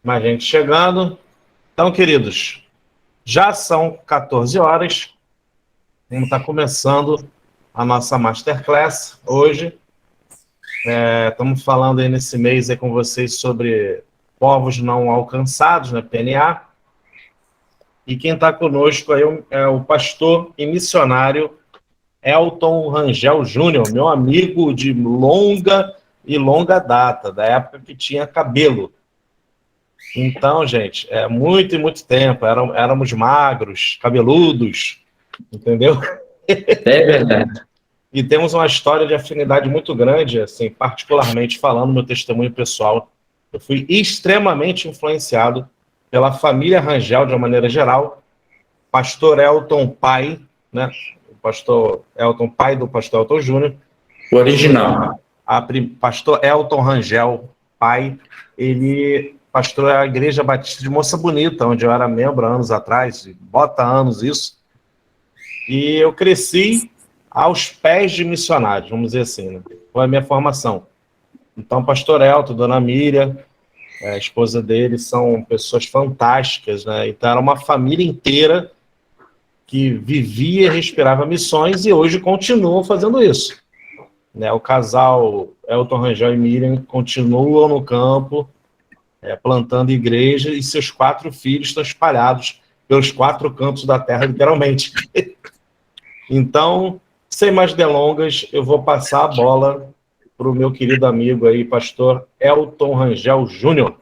Mais gente chegando. Então, queridos, já são 14 horas. Vamos estar começando a nossa Masterclass hoje. Estamos falando aí nesse mês aí com vocês sobre povos não alcançados, né, PNA. E quem está conosco aí é o pastor e missionário Elton Rangel Júnior, meu amigo de longa data, da época que tinha cabelo. Então, gente, é muito e muito tempo. Éramos magros, cabeludos, entendeu? É verdade. E temos uma história de afinidade muito grande, assim, particularmente falando meu testemunho pessoal. Eu fui extremamente influenciado pela família Rangel, de uma maneira geral. Pastor Elton pai, né? O pastor Elton pai do pastor Elton Júnior. O original. Pastor Elton Rangel pai, ele pastoreou a Igreja Batista de Moça Bonita, onde eu era membro há anos atrás, bota anos isso. E eu cresci aos pés de missionários, vamos dizer assim, né? Foi a minha formação. Então, pastor Elton, dona Miriam, a esposa dele, são pessoas fantásticas, né? Então, era uma família inteira que vivia e respirava missões e hoje continuam fazendo isso. Né? O casal Elton Rangel e Miriam continuam no campo, plantando igreja, e seus 4 filhos estão espalhados pelos 4 cantos da terra, literalmente. Então, sem mais delongas, eu vou passar a bola para o meu querido amigo aí, pastor Elton Rangel Júnior.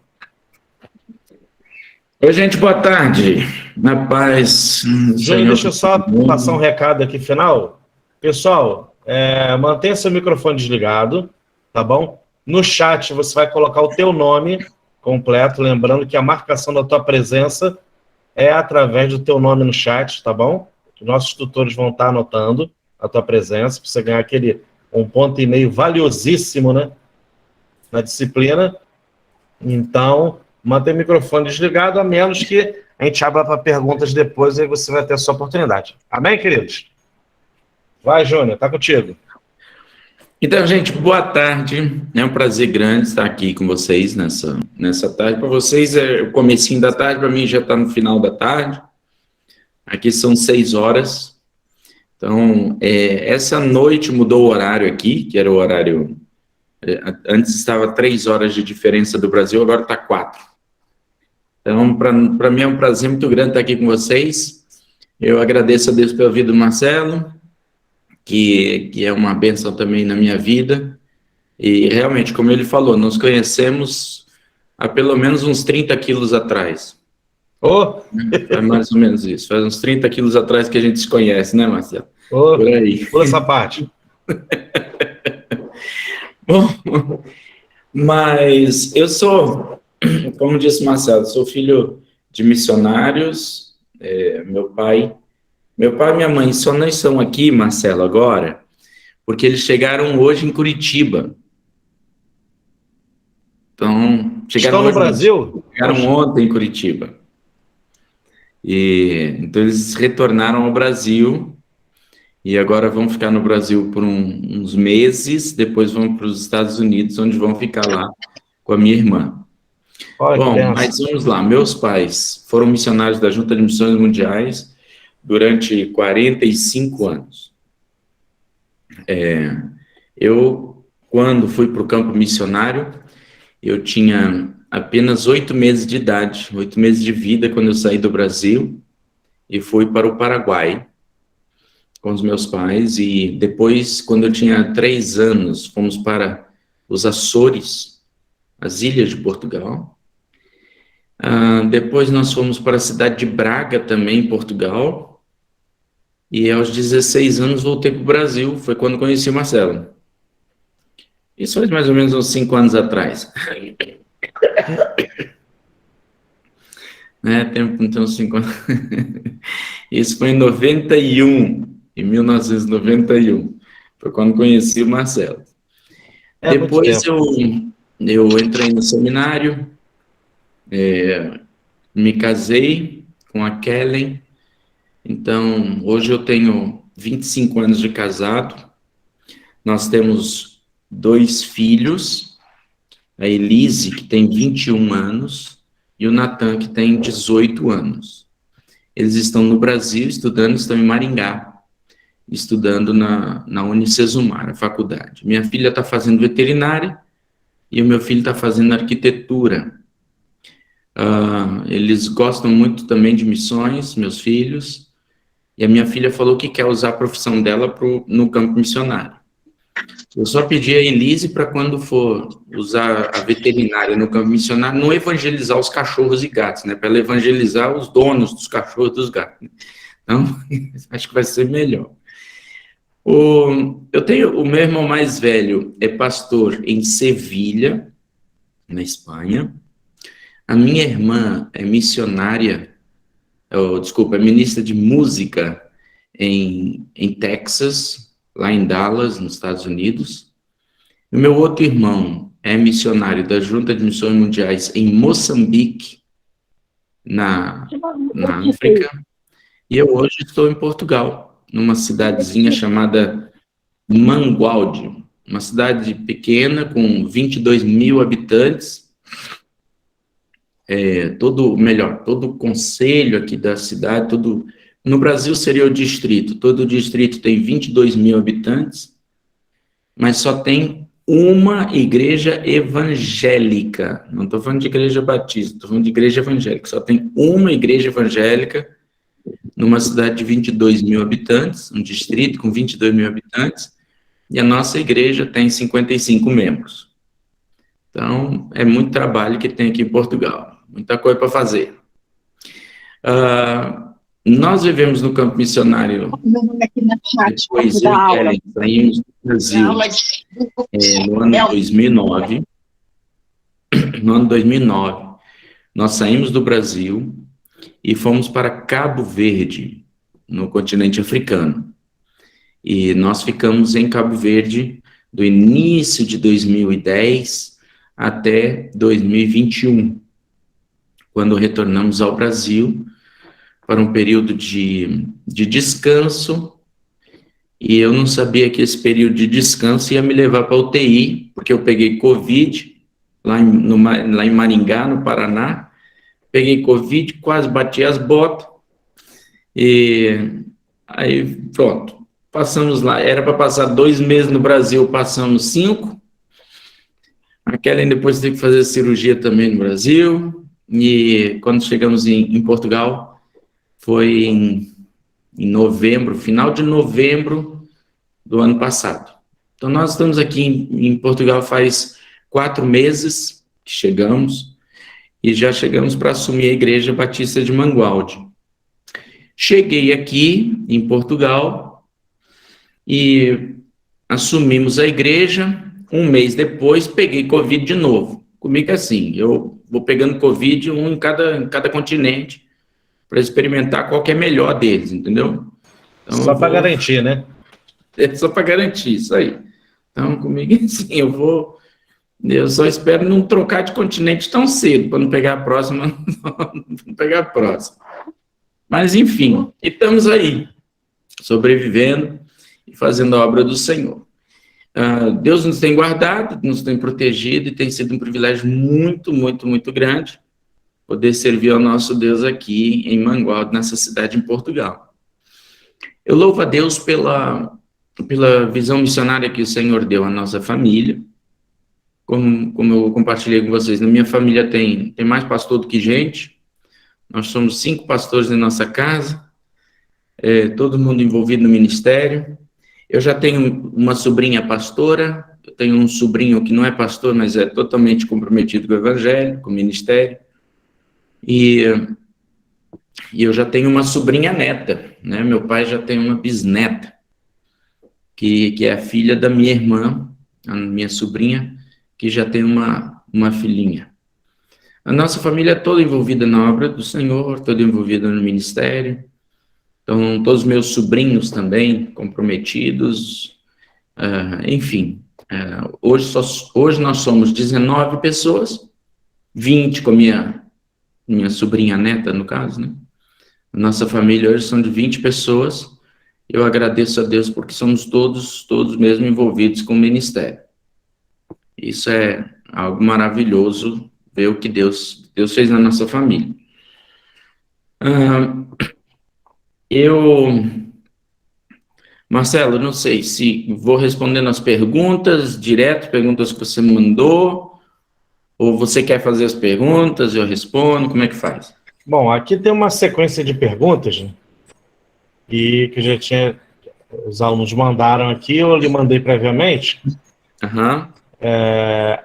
Oi, gente, boa tarde. Na paz, Júnior, deixa eu só passar um recado aqui final. Pessoal, mantenha seu microfone desligado, tá bom? No chat você vai colocar o teu nome completo, lembrando que a marcação da tua presença é através do teu nome no chat, tá bom? Nossos tutores vão estar anotando a tua presença, para você ganhar aquele 1,5 ponto valiosíssimo, né? Na disciplina. Então, mantenha o microfone desligado, a menos que a gente abra para perguntas depois, aí você vai ter a sua oportunidade. Amém, queridos? Vai, Júnior, tá contigo. Então, gente, boa tarde. É um prazer grande estar aqui com vocês nessa tarde. Para vocês é o comecinho da tarde, para mim já está no final da tarde. Aqui são 6 horas. Então, essa noite mudou o horário aqui, que era o horário... antes estava 3 horas de diferença do Brasil, agora está 4. Então, para mim é um prazer muito grande estar aqui com vocês. Eu agradeço a Deus pela vida do Marcelo, que é uma bênção também na minha vida. E realmente, como ele falou, nos conhecemos há pelo menos uns 30 quilos atrás. É mais ou menos isso. Faz uns 30 quilos atrás que a gente se conhece, né, Marcelo? Por aí. Pula essa parte. Bom, mas eu sou, como disse Marcelo, sou filho de missionários. Meu pai e minha mãe só não estão aqui, Marcelo, agora, porque eles chegaram hoje em Curitiba. Então, Estão no Brasil? Chegaram ontem em Curitiba. Então, eles retornaram ao Brasil e agora vão ficar no Brasil por uns meses, depois vão para os Estados Unidos, onde vão ficar lá com a minha irmã. Bom, mas vamos lá. Meus pais foram missionários da Junta de Missões Mundiais durante 45 anos. Eu, quando fui para o campo missionário, eu tinha apenas 8 meses de idade, 8 meses de vida, quando eu saí do Brasil e fui para o Paraguai com os meus pais. E depois, quando eu tinha 3 anos, fomos para os Açores, as ilhas de Portugal. Depois nós fomos para a cidade de Braga, também, em Portugal. E aos 16 anos voltei para o Brasil, foi quando conheci o Marcelo. Isso faz mais ou menos uns 5 anos atrás. Tem uns 5 anos. Isso foi em 1991. Foi quando conheci o Marcelo. Depois eu entrei no seminário, me casei com a Kellen. Então, hoje eu tenho 25 anos de casado. Nós temos 2 filhos, a Elise, que tem 21 anos, e o Natan, que tem 18 anos. Eles estão no Brasil estudando, estão em Maringá, estudando na Unicesumar, a faculdade. Minha filha está fazendo veterinária e o meu filho está fazendo arquitetura. Eles gostam muito também de missões, meus filhos, e a minha filha falou que quer usar a profissão dela no campo missionário. Eu só pedi a Elise para quando for usar a veterinária no campo missionário, não evangelizar os cachorros e gatos, né? Para ela evangelizar os donos dos cachorros e dos gatos. Então, acho que vai ser melhor. Eu tenho o meu irmão mais velho, é pastor em Sevilha, na Espanha. A minha irmã é missionária, é ministra de música em Texas, lá em Dallas, nos Estados Unidos. O meu outro irmão é missionário da Junta de Missões Mundiais em Moçambique, na África. E eu hoje estou em Portugal, numa cidadezinha chamada Mangualde, uma cidade pequena com 22 mil habitantes. Todo o concelho aqui da cidade, no Brasil seria o distrito, todo o distrito tem 22 mil habitantes, mas só tem uma igreja evangélica. Não estou falando de igreja batista, estou falando de igreja evangélica. Só tem uma igreja evangélica numa cidade de 22 mil habitantes, um distrito com 22 mil habitantes, e a nossa igreja tem 55 membros. Então, é muito trabalho que tem aqui em Portugal, muita coisa para fazer. Nós vivemos no campo missionário, depois eu e Kellen saímos do Brasil no ano 2009. No ano 2009, nós saímos do Brasil e fomos para Cabo Verde, no continente africano. E nós ficamos em Cabo Verde do início de 2010 até 2021, quando retornamos ao Brasil para um período de descanso, e eu não sabia que esse período de descanso ia me levar para a UTI, porque eu peguei Covid lá em Maringá, no Paraná, peguei Covid, quase bati as botas, e aí pronto, passamos lá, era para passar 2 meses no Brasil, passamos 5, a Kellen depois teve que fazer cirurgia também no Brasil, e quando chegamos em Portugal, foi em novembro, final de novembro do ano passado. Então, nós estamos aqui em Portugal faz 4 meses que chegamos, e já chegamos para assumir a Igreja Batista de Mangualde. Cheguei aqui em Portugal e assumimos a igreja. 1 mês depois, peguei Covid de novo. Comigo é assim, eu vou pegando Covid, um em cada continente, para experimentar qual que é melhor deles, entendeu? Então, só para garantir, né? Só para garantir, isso aí. Então, comigo é assim, eu só espero não trocar de continente tão cedo, para não pegar a próxima, não pegar a próxima. Mas, enfim, estamos aí, sobrevivendo e fazendo a obra do Senhor. Deus nos tem guardado, nos tem protegido, e tem sido um privilégio muito, muito, muito grande poder servir ao nosso Deus aqui em Mangualde, nessa cidade em Portugal. Eu louvo a Deus pela visão missionária que o Senhor deu à nossa família. Como eu compartilhei com vocês, na minha família tem mais pastor do que gente. Nós somos 5 pastores em nossa casa, todo mundo envolvido no ministério. Eu já tenho uma sobrinha pastora, eu tenho um sobrinho que não é pastor, mas é totalmente comprometido com o evangelho, com o ministério. E eu já tenho uma sobrinha neta, né? Meu pai já tem uma bisneta, que é a filha da minha irmã, a minha sobrinha, que já tem uma filhinha. A nossa família é toda envolvida na obra do Senhor, toda envolvida no ministério. Então, todos os meus sobrinhos também comprometidos. Enfim, hoje nós somos 19 pessoas, 20 com minha sobrinha neta, no caso, né? A nossa família hoje são de 20 pessoas. Eu agradeço a Deus porque somos todos mesmo envolvidos com o ministério. Isso é algo maravilhoso, ver o que Deus Deus fez na nossa família. Marcelo, não sei se vou respondendo as perguntas direto, perguntas que você me mandou, ou você quer fazer as perguntas, eu respondo, como é que faz? Bom, aqui tem uma sequência de perguntas, né, e que já tinha, os alunos mandaram aqui, eu lhe mandei previamente. Aham.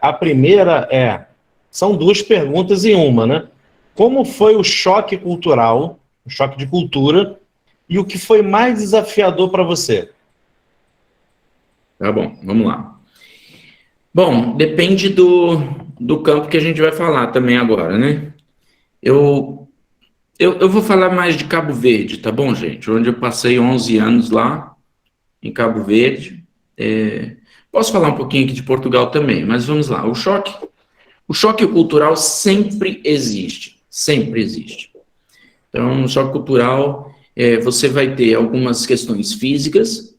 A primeira são duas perguntas em uma, né? Como foi o choque cultural, o choque de cultura, e o que foi mais desafiador para você? Tá bom, vamos lá. Bom, depende do campo que a gente vai falar também agora, né? Eu vou falar mais de Cabo Verde, tá bom, gente? Onde eu passei 11 anos lá, em Cabo Verde. Posso falar um pouquinho aqui de Portugal também, mas vamos lá. O choque cultural sempre existe, sempre existe. Então, no choque cultural, você vai ter algumas questões físicas,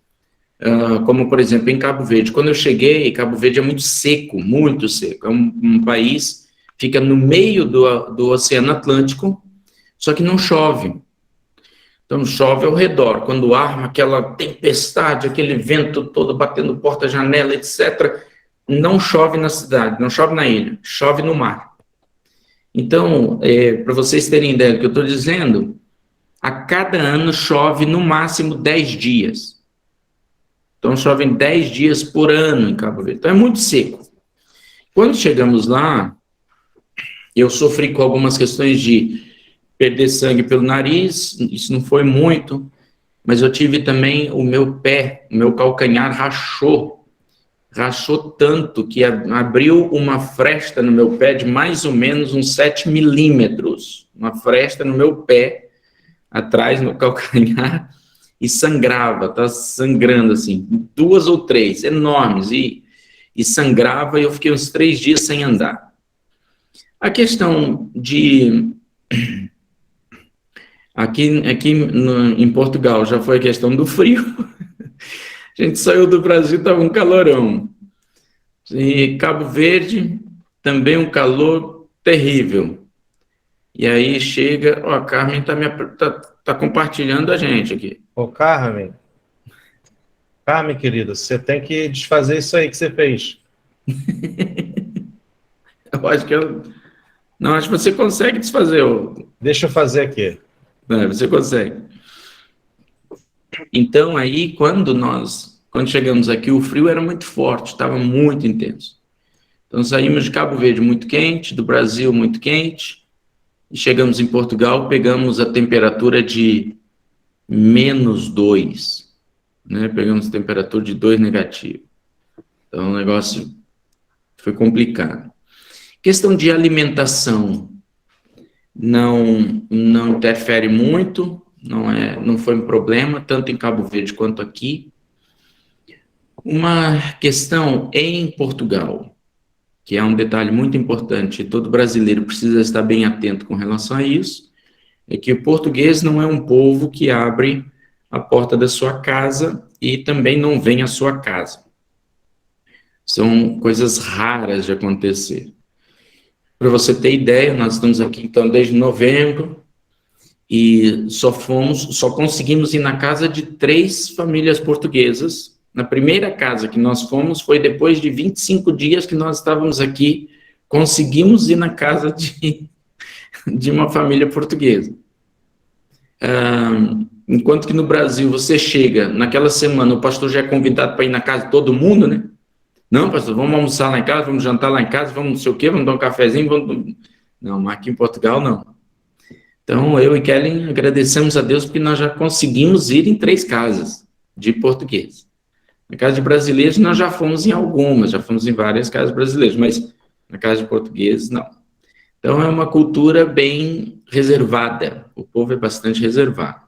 como, por exemplo, em Cabo Verde. Quando eu cheguei, Cabo Verde é muito seco, muito seco. É um país, fica no meio do Oceano Atlântico, só que não chove. Então, chove ao redor. Quando arma aquela tempestade, aquele vento todo batendo porta, janela, etc., não chove na cidade, não chove na ilha, chove no mar. Então, para vocês terem ideia do que eu estou dizendo, a cada ano chove no máximo 10 dias. Então, chove 10 dias por ano em Cabo Verde. Então, é muito seco. Quando chegamos lá, eu sofri com algumas questões de perder sangue pelo nariz, isso não foi muito, mas eu tive também o meu pé, o meu calcanhar rachou tanto que abriu uma fresta no meu pé de mais ou menos uns 7 milímetros, uma fresta no meu pé, atrás no calcanhar, e sangrava, tá sangrando assim, 2 ou 3, enormes, e sangrava, e eu fiquei uns 3 dias sem andar. A questão de... Aqui em Portugal já foi a questão do frio. A gente saiu do Brasil, estava um calorão. E Cabo Verde, também um calor terrível. E aí chega... Ó, a Carmen tá compartilhando a gente aqui. Ô, Carmen, querida, você tem que desfazer isso aí que você fez. Eu acho que não, acho que você consegue desfazer. Deixa eu fazer aqui. Você consegue. Então, aí, quando chegamos aqui, o frio era muito forte, estava muito intenso. Então, saímos de Cabo Verde muito quente, do Brasil muito quente, e chegamos em Portugal, pegamos a temperatura de -2, né? Pegamos a temperatura de 2 negativo. Então, o negócio foi complicado. Questão de alimentação não interfere muito, não foi um problema, tanto em Cabo Verde quanto aqui. Uma questão em Portugal, que é um detalhe muito importante, todo brasileiro precisa estar bem atento com relação a isso, é que o português não é um povo que abre a porta da sua casa e também não vem à sua casa. São coisas raras de acontecer. Para você ter ideia, nós estamos aqui então desde novembro e só conseguimos ir na casa de 3 famílias portuguesas. Na primeira casa que nós fomos foi depois de 25 dias que nós estávamos aqui, conseguimos ir na casa de uma família portuguesa. Enquanto que no Brasil você chega, naquela semana o pastor já é convidado para ir na casa de todo mundo, né? Não, pastor, vamos almoçar lá em casa, vamos jantar lá em casa, vamos não sei o quê, vamos dar um cafezinho, Não, mas aqui em Portugal não. Então, eu e Kellen agradecemos a Deus porque nós já conseguimos ir em 3 casas de português. Na casa de brasileiros nós já fomos em algumas, já fomos em várias casas brasileiras, mas na casa de portugueses não. Então, é uma cultura bem reservada, o povo é bastante reservado.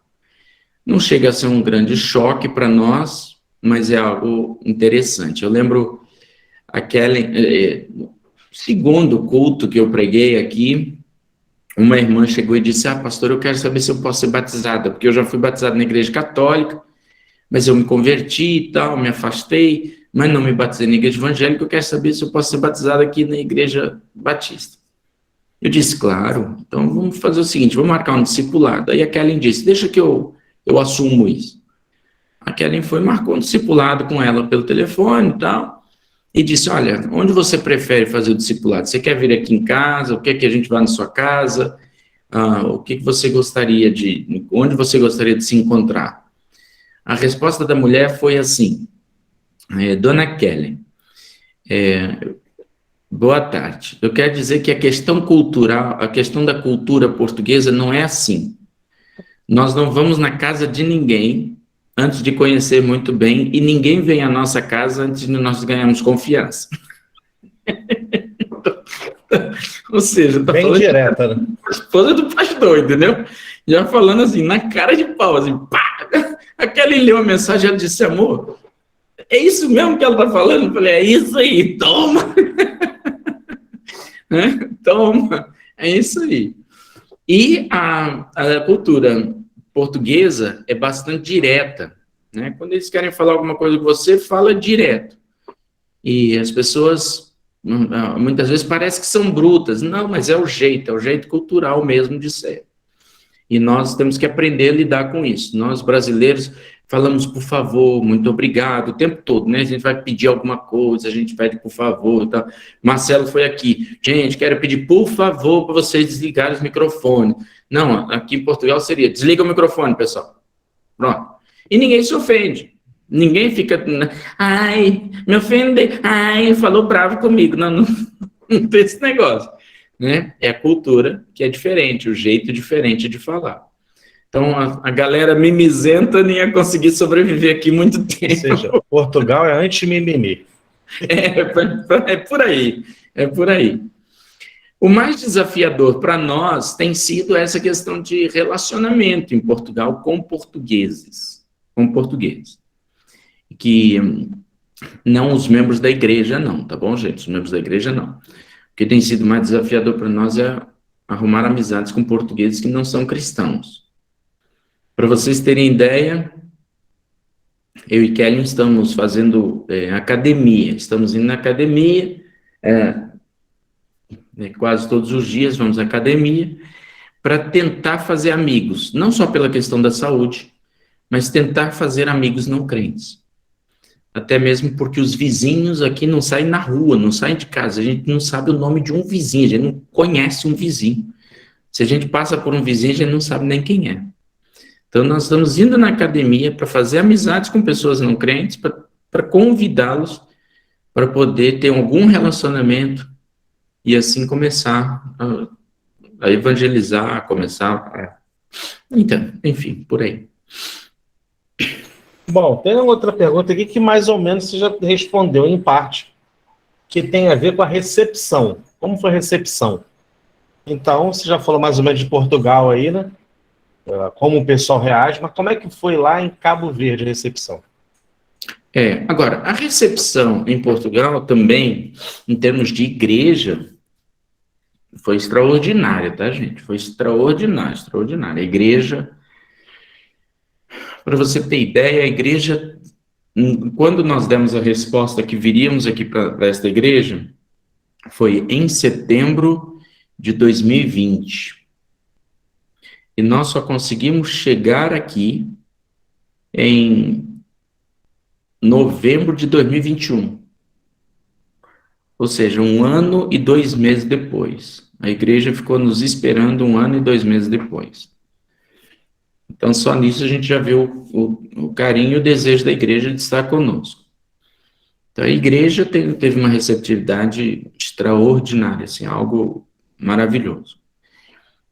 Não chega a ser um grande choque para nós, mas é algo interessante. Eu lembro segundo culto que eu preguei aqui, uma irmã chegou e disse: pastor, eu quero saber se eu posso ser batizada, porque eu já fui batizado na igreja católica, mas eu me converti e tal, me afastei, mas não me batizei na igreja evangélica, eu quero saber se eu posso ser batizada aqui na igreja batista. Eu disse, claro, então vamos fazer o seguinte, vamos marcar um discipulado. Aí a Kellen disse, deixa que eu assumo isso. A Kellen foi, marcou um discipulado com ela pelo telefone e tal, e disse, olha, onde você prefere fazer o discipulado? Você quer vir aqui em casa? O que é que a gente vai na sua casa? O que você gostaria onde você gostaria de se encontrar? A resposta da mulher foi assim, Dona Kellen, boa tarde. Eu quero dizer que a questão cultural, a questão da cultura portuguesa não é assim. Nós não vamos na casa de ninguém antes de conhecer muito bem, e ninguém vem à nossa casa antes de nós ganharmos confiança. Ou seja, tá Bem falando direta, né? a esposa do pastor, entendeu? Já falando assim, na cara de pau, assim, pá! Aquela leu a mensagem, ela disse, amor, é isso mesmo que ela tá falando? Eu falei, é isso aí, toma! Toma, é isso aí. E a cultura portuguesa é bastante direta, né? Quando eles querem falar alguma coisa com você, fala direto. E as pessoas, muitas vezes, parece que são brutas. Não, mas é o jeito cultural mesmo de ser. E nós temos que aprender a lidar com isso. Nós, brasileiros, falamos por favor, muito obrigado, o tempo todo, né? A gente vai pedir alguma coisa, a gente pede por favor e tal. Marcelo foi aqui. Gente, quero pedir por favor para vocês desligarem os microfones. Não, aqui em Portugal seria, desliga o microfone, pessoal. Pronto. E ninguém se ofende. Ninguém fica, ai, me ofende, ai, falou bravo comigo. Não tem esse negócio, né? É a cultura que é diferente, o jeito diferente de falar. Então, a galera mimizenta nem ia conseguir sobreviver aqui muito tempo. Ou seja, Portugal é anti-mimimi. É por aí, é por aí. O mais desafiador para nós tem sido essa questão de relacionamento em Portugal com portugueses. Que não os membros da igreja, não, tá bom, gente? Os membros da igreja, não. O que tem sido mais desafiador para nós é arrumar amizades com portugueses que não são cristãos. Para vocês terem ideia, eu e Kelly estamos fazendo academia, estamos indo na academia, quase todos os dias vamos à academia, para tentar fazer amigos, não só pela questão da saúde, mas tentar fazer amigos não crentes. Até mesmo porque os vizinhos aqui não saem na rua, não saem de casa, a gente não sabe o nome de um vizinho, a gente não conhece um vizinho. Se a gente passa por um vizinho, a gente não sabe nem quem é. Então, nós estamos indo na academia para fazer amizades com pessoas não crentes, para convidá-los para poder ter algum relacionamento e assim começar a evangelizar, Então, enfim, por aí. Bom, tem outra pergunta aqui que mais ou menos você já respondeu em parte, que tem a ver com a recepção. Como foi a recepção? Então, você já falou mais ou menos de Portugal aí, né? Como o pessoal reage, mas como é que foi lá em Cabo Verde a recepção? Agora, a recepção em Portugal também, em termos de igreja, foi extraordinária, tá, gente? Foi extraordinária. A igreja, para você ter ideia, a igreja, quando nós demos a resposta que viríamos aqui para esta igreja, foi em setembro de 2020. E nós só conseguimos chegar aqui em novembro de 2021. Ou seja, 1 ano e 2 meses depois. A igreja ficou nos esperando 1 ano e 2 meses depois. Então, só nisso a gente já vê o carinho e o desejo da igreja de estar conosco. Então, a igreja teve uma receptividade extraordinária, assim, algo maravilhoso.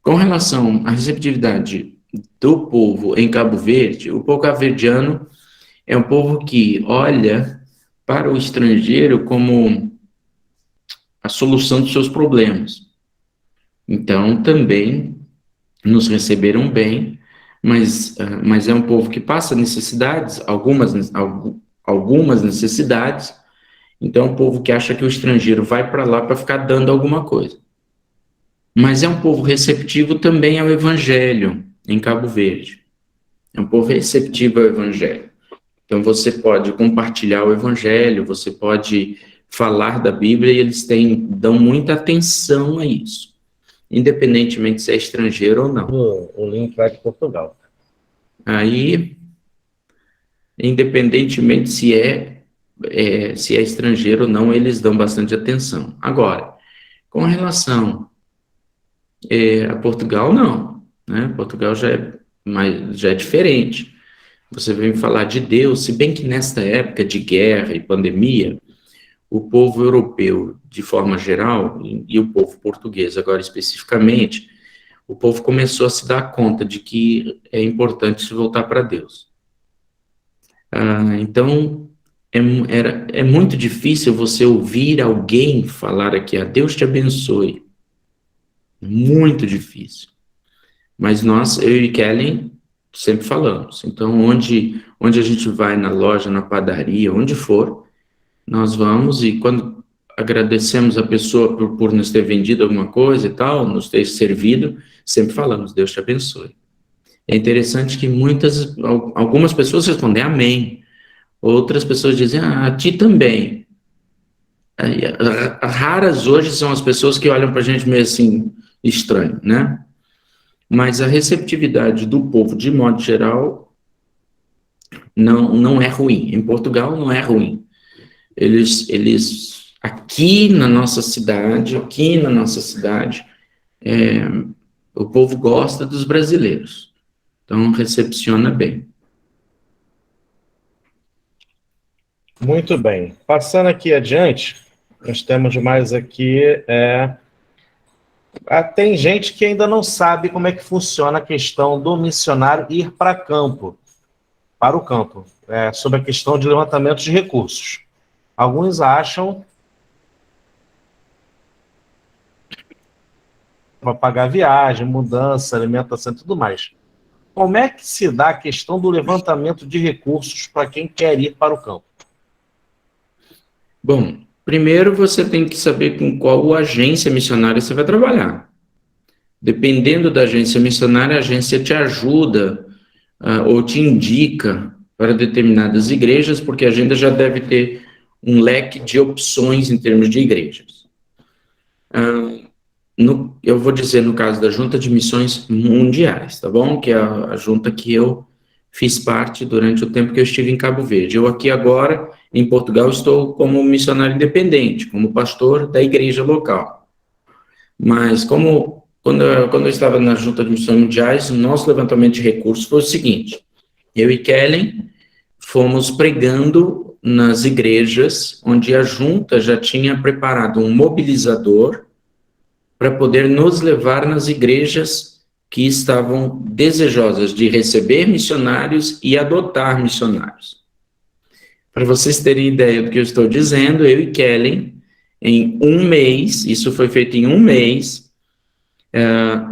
Com relação à receptividade do povo em Cabo Verde, o povo cabo-verdiano é um povo que olha para o estrangeiro como a solução dos seus problemas. Então, também nos receberam bem, mas é um povo que passa necessidades, algumas necessidades. Então, é um povo que acha que o estrangeiro vai para lá para ficar dando alguma coisa. Mas é um povo receptivo também ao evangelho em Cabo Verde. É um povo receptivo ao evangelho. Então, você pode compartilhar o evangelho, você pode falar da Bíblia, e eles dão muita atenção a isso. independentemente se é estrangeiro ou não. O link lá de Portugal. Aí, independentemente se é estrangeiro ou não, eles dão bastante atenção. Agora, com relação a Portugal, não, né? Portugal já é diferente. Você vem falar de Deus, se bem que nesta época de guerra e pandemia, o povo europeu, de forma geral, e o povo português agora especificamente, o povo começou a se dar conta de que é importante se voltar para Deus. Então, é muito difícil você ouvir alguém falar aqui, Deus te abençoe. Muito difícil. Mas nós, eu e Kellen, sempre falamos. Então, onde a gente vai, na loja, na padaria, onde for, nós vamos e quando agradecemos a pessoa por nos ter vendido alguma coisa e tal, nos ter servido, sempre falamos, Deus te abençoe. É interessante que algumas pessoas respondem amém, outras pessoas dizem, a ti também. Raras hoje são as pessoas que olham para a gente meio assim, estranho, né? Mas a receptividade do povo, de modo geral, não é ruim. Em Portugal não é ruim. Eles aqui na nossa cidade, o povo gosta dos brasileiros. Então, recepciona bem. Muito bem. Passando aqui adiante, nós temos mais aqui. Tem gente que ainda não sabe como é que funciona a questão do missionário ir para o campo, sobre a questão de levantamento de recursos. Alguns acham para pagar viagem, mudança, alimentação e tudo mais. Como é que se dá a questão do levantamento de recursos para quem quer ir para o campo? Bom, primeiro você tem que saber com qual agência missionária você vai trabalhar. Dependendo da agência missionária, a agência te ajuda ou te indica para determinadas igrejas, porque a agenda já deve ter um leque de opções em termos de igrejas. Eu vou dizer no caso da Junta de Missões Mundiais, tá bom? Que é a junta que eu fiz parte durante o tempo que eu estive em Cabo Verde. Eu aqui agora, em Portugal, estou como missionário independente, como pastor da igreja local. Mas quando eu estava na Junta de Missões Mundiais, o nosso levantamento de recursos foi o seguinte, eu e Kellen fomos pregando nas igrejas onde a junta já tinha preparado um mobilizador para poder nos levar nas igrejas que estavam desejosas de receber missionários e adotar missionários. Para vocês terem ideia do que eu estou dizendo, eu e Kellen, em um mês, isso foi feito em um mês,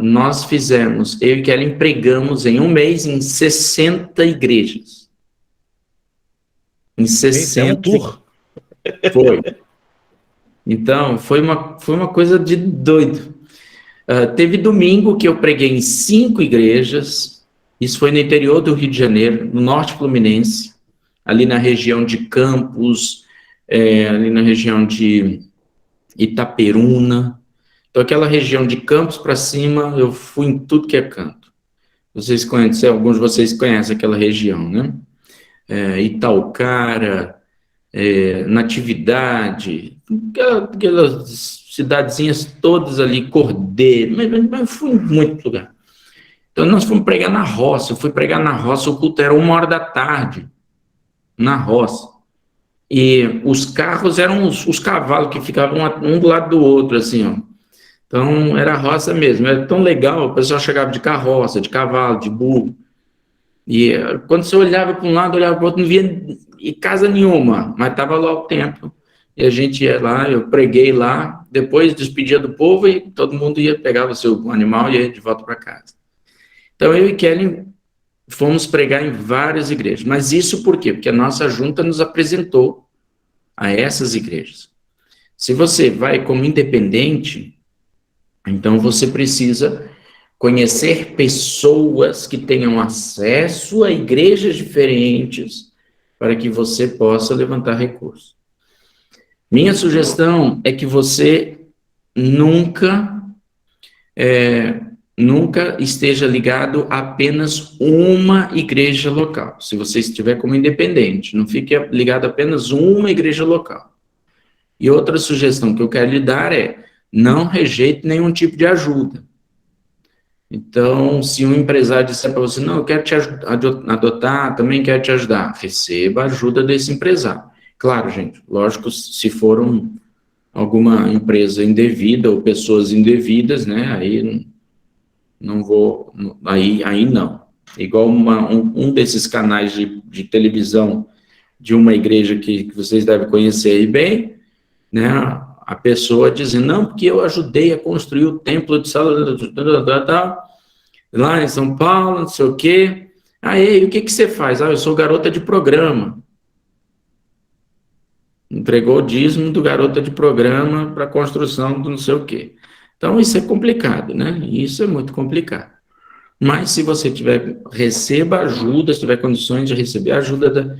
nós fizemos, eu e Kellen pregamos em um mês em 60 igrejas. Em 60. É um tour. Foi. Então, foi uma coisa de doido. Teve domingo que eu preguei em 5 igrejas, isso foi no interior do Rio de Janeiro, no norte fluminense, ali na região de Campos, ali na região de Itaperuna. Então, aquela região de Campos para cima, eu fui em tudo que é canto. Vocês conhecem, alguns de vocês conhecem aquela região, né? Itaucara, Natividade, aquelas cidadezinhas todas ali, Cordeiro, mas fui em muito lugar. Então, nós fomos pregar na roça, eu fui pregar na roça, o culto era 1h da tarde, na roça. E os carros eram os cavalos que ficavam um do lado do outro, assim, ó. Então, era roça mesmo, era tão legal, o pessoal chegava de carroça, de cavalo, de burro. E quando você olhava para um lado, olhava para o outro, não via casa nenhuma, mas estava lá o tempo. E a gente ia lá, eu preguei lá, depois despedia do povo e todo mundo pegava o seu animal e ia de volta para casa. Então, eu e Kellen fomos pregar em várias igrejas. Mas isso por quê? Porque a nossa junta nos apresentou a essas igrejas. Se você vai como independente, então você precisa conhecer pessoas que tenham acesso a igrejas diferentes para que você possa levantar recursos. Minha sugestão é que você nunca nunca esteja ligado a apenas uma igreja local. Se você estiver como independente, não fique ligado a apenas uma igreja local. E outra sugestão que eu quero lhe dar é: não rejeite nenhum tipo de ajuda. Então, se um empresário disser para você: não, eu quero te adotar, também quero te ajudar, receba a ajuda desse empresário. Claro, gente, lógico, se for alguma empresa indevida ou pessoas indevidas, né, aí não vou, aí não. Igual um desses canais de televisão de uma igreja que vocês devem conhecer aí bem, né, a pessoa dizendo: não, porque eu ajudei a construir o templo de Salvador, lá em São Paulo, não sei o quê. Aí, o que você faz? Eu sou garota de programa. Entregou o dízimo do garota de programa para a construção do não sei o quê. Então, isso é complicado, né? Isso é muito complicado. Mas, se você receba ajuda, se tiver condições de receber ajuda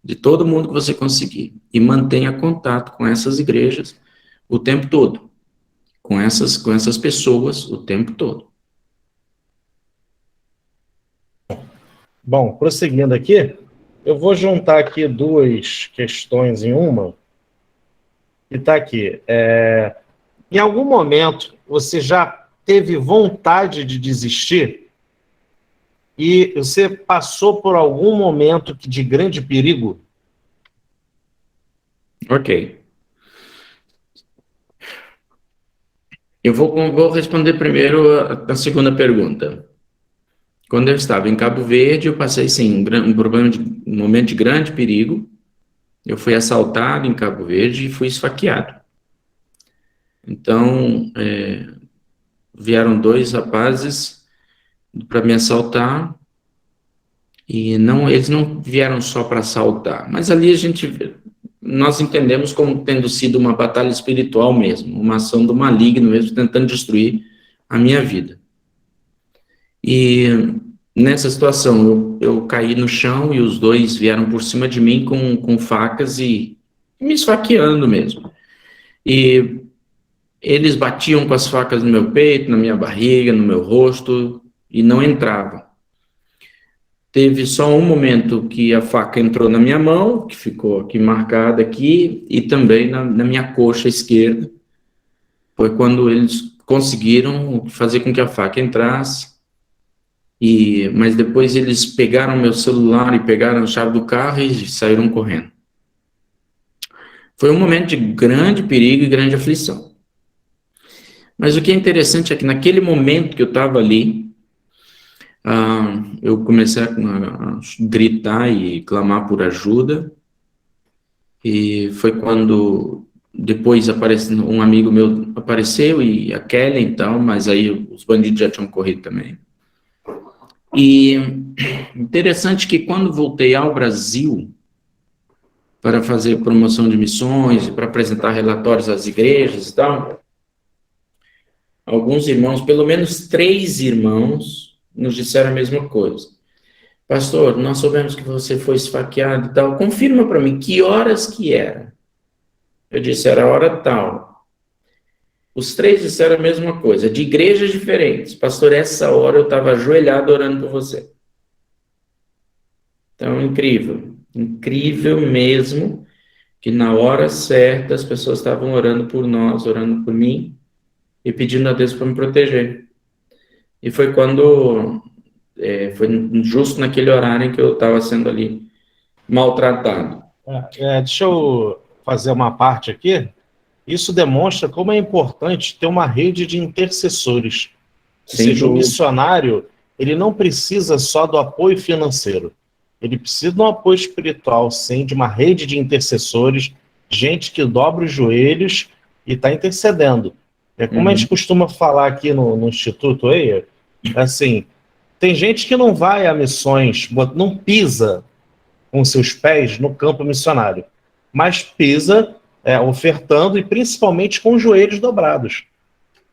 de todo mundo que você conseguir. E mantenha contato com essas igrejas o tempo todo. Com essas pessoas o tempo todo. Bom, prosseguindo aqui, eu vou juntar aqui duas questões em uma, e está aqui. Em algum momento, você já teve vontade de desistir e você passou por algum momento de grande perigo? Ok. Eu vou responder primeiro a segunda pergunta. Quando eu estava em Cabo Verde, eu passei, sim, um momento de grande perigo. Eu fui assaltado em Cabo Verde e fui esfaqueado. Então, vieram dois rapazes para me assaltar, e eles não vieram só para assaltar, mas ali nós entendemos como tendo sido uma batalha espiritual mesmo, uma ação do maligno mesmo, tentando destruir a minha vida. E nessa situação, eu caí no chão e os dois vieram por cima de mim com facas e me esfaqueando mesmo. E eles batiam com as facas no meu peito, na minha barriga, no meu rosto, e não entravam. Teve só um momento que a faca entrou na minha mão, que ficou aqui marcada aqui, e também na minha coxa esquerda. Foi quando eles conseguiram fazer com que a faca entrasse. Mas depois eles pegaram meu celular e pegaram a chave do carro e saíram correndo. Foi um momento de grande perigo e grande aflição. Mas o que é interessante é que naquele momento que eu estava ali, eu comecei a gritar e clamar por ajuda. E foi quando depois um amigo meu apareceu e a Kelly, então, mas aí os bandidos já tinham corrido também. E interessante que quando voltei ao Brasil para fazer promoção de missões, para apresentar relatórios às igrejas e tal, alguns irmãos, pelo menos 3 irmãos, nos disseram a mesma coisa. Pastor, nós soubemos que você foi esfaqueado e tal, confirma para mim que horas que era. Eu disse: era a hora tal. Os 3 disseram a mesma coisa, de igrejas diferentes. Pastor, essa hora eu estava ajoelhado orando por você. Então, incrível. Incrível mesmo que na hora certa as pessoas estavam orando por nós, orando por mim e pedindo a Deus para me proteger. E foi quando, foi justo naquele horário em que eu estava sendo ali maltratado. Deixa eu fazer uma parte aqui. Isso demonstra como é importante ter uma rede de intercessores. Ou seja, o missionário, ele não precisa só do apoio financeiro. Ele precisa de um apoio espiritual, sim, de uma rede de intercessores, gente que dobra os joelhos e está intercedendo. Como a gente costuma falar aqui no Instituto aí, assim, tem gente que não vai a missões, não pisa com seus pés no campo missionário, mas pisa ofertando e principalmente com os joelhos dobrados.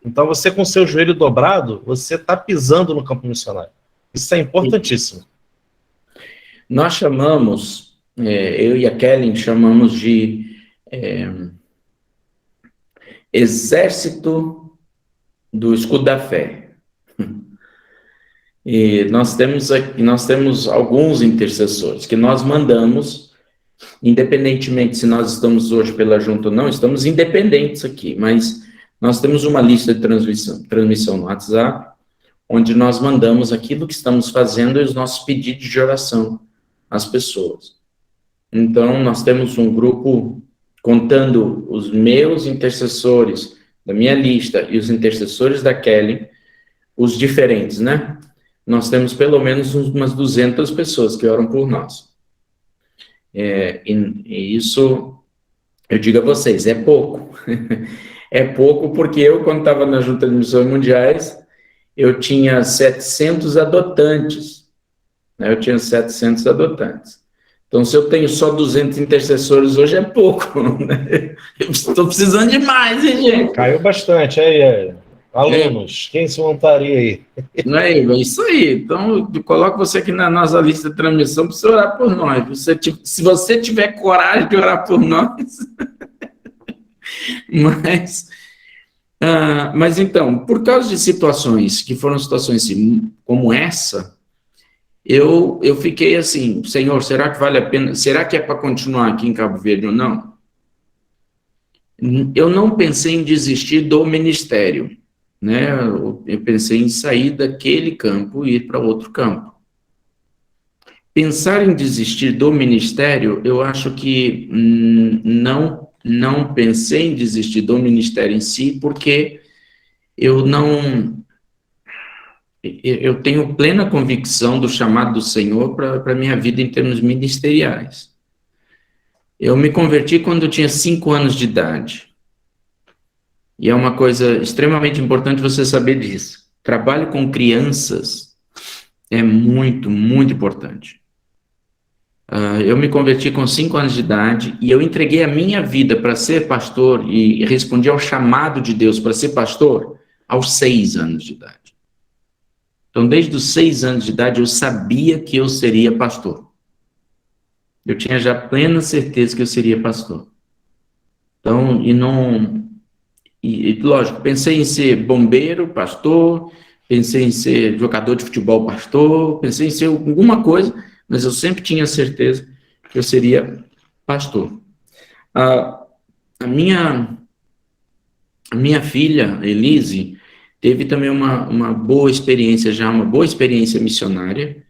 Então você com seu joelho dobrado, você está pisando no campo missionário. Isso é importantíssimo. Nós chamamos, eu e a Kellen chamamos de exército do escudo da fé. E nós temos alguns intercessores que nós mandamos, independentemente se nós estamos hoje pela junta ou não, estamos independentes aqui, mas nós temos uma lista de transmissão no WhatsApp, onde nós mandamos aquilo que estamos fazendo e os nossos pedidos de oração às pessoas. Então, nós temos um grupo contando os meus intercessores da minha lista e os intercessores da Kelly, os diferentes, né? Nós temos pelo menos umas 200 pessoas que oram por nós. E isso, eu digo a vocês, é pouco. É pouco porque eu, quando estava na Junta de Missões Mundiais, eu tinha 700 adotantes. Né? Eu tinha 700 adotantes. Então, se eu tenho só 200 intercessores hoje, é pouco. Né? Eu estou precisando de mais, hein, gente? Caiu bastante. Aí, alunos, quem se montaria aí? Não é isso aí. Então, eu coloco você aqui na nossa lista de transmissão para você orar por nós. Se você tiver coragem de orar por nós. Mas então, por causa de situações que foram situações assim, como essa, eu fiquei assim, Senhor, será que vale a pena? Será que é para continuar aqui em Cabo Verde ou não? Eu não pensei em desistir do ministério, né? Eu pensei em sair daquele campo e ir para outro campo. Pensar em desistir do ministério, eu acho que não pensei em desistir do ministério em si, porque eu tenho plena convicção do chamado do Senhor para a minha vida em termos ministeriais. Eu me converti quando eu tinha 5 anos de idade. E é uma coisa extremamente importante você saber disso. Trabalho com crianças é muito, muito importante. Eu me converti com 5 anos de idade e eu entreguei a minha vida para ser pastor e respondi ao chamado de Deus para ser pastor aos 6 anos de idade. Então, desde os 6 anos de idade, eu sabia que eu seria pastor. Eu tinha já plena certeza que eu seria pastor. Então, lógico, pensei em ser bombeiro, pastor, pensei em ser jogador de futebol, pastor, pensei em ser alguma coisa, mas eu sempre tinha certeza que eu seria pastor. A minha filha, Elise, teve também uma boa experiência missionária.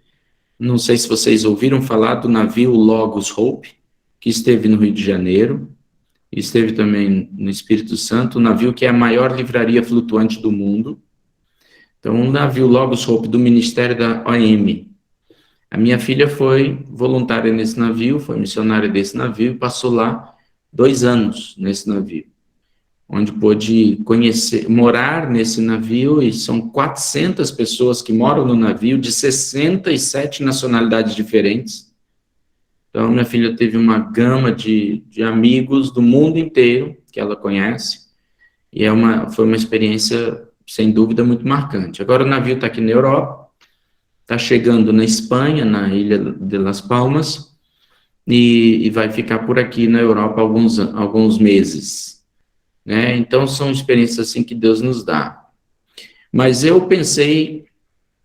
Não sei se vocês ouviram falar do navio Logos Hope, que esteve no Rio de Janeiro, esteve também no Espírito Santo, um navio que é a maior livraria flutuante do mundo. Então, um navio Logos Hope do Ministério da OM. A minha filha foi voluntária nesse navio, foi missionária desse navio, passou lá 2 anos nesse navio, onde pôde morar nesse navio, e são 400 pessoas que moram no navio, de 67 nacionalidades diferentes. Então, minha filha teve uma gama de amigos do mundo inteiro, que ela conhece, e foi uma experiência, sem dúvida, muito marcante. Agora o navio está aqui na Europa, está chegando na Espanha, na Ilha de Las Palmas, e vai ficar por aqui na Europa alguns meses. Né? Então, são experiências assim que Deus nos dá. Mas eu pensei,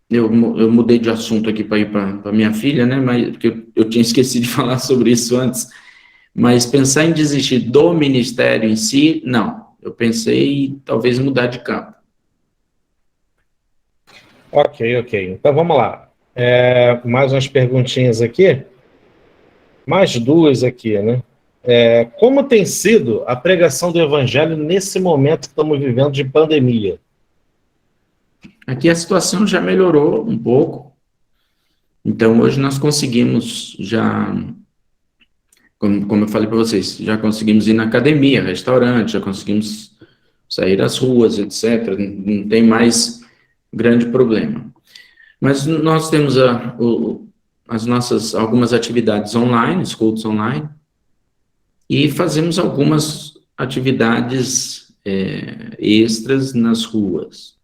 eu mudei de assunto aqui para ir para minha filha, né? Mas, porque eu tinha esquecido de falar sobre isso antes, mas pensar em desistir do ministério em si, não. Eu pensei em talvez mudar de campo. Ok. Então, vamos lá. Mais umas perguntinhas aqui. Mais 2 aqui, né? Como tem sido a pregação do evangelho nesse momento que estamos vivendo de pandemia? Aqui a situação já melhorou um pouco. Então, hoje nós conseguimos já, como eu falei para vocês, já conseguimos ir na academia, restaurante, já conseguimos sair às ruas, etc. Não tem mais grande problema. Mas nós temos as nossas algumas atividades online, os cultos online, e fazemos algumas atividades extras nas ruas.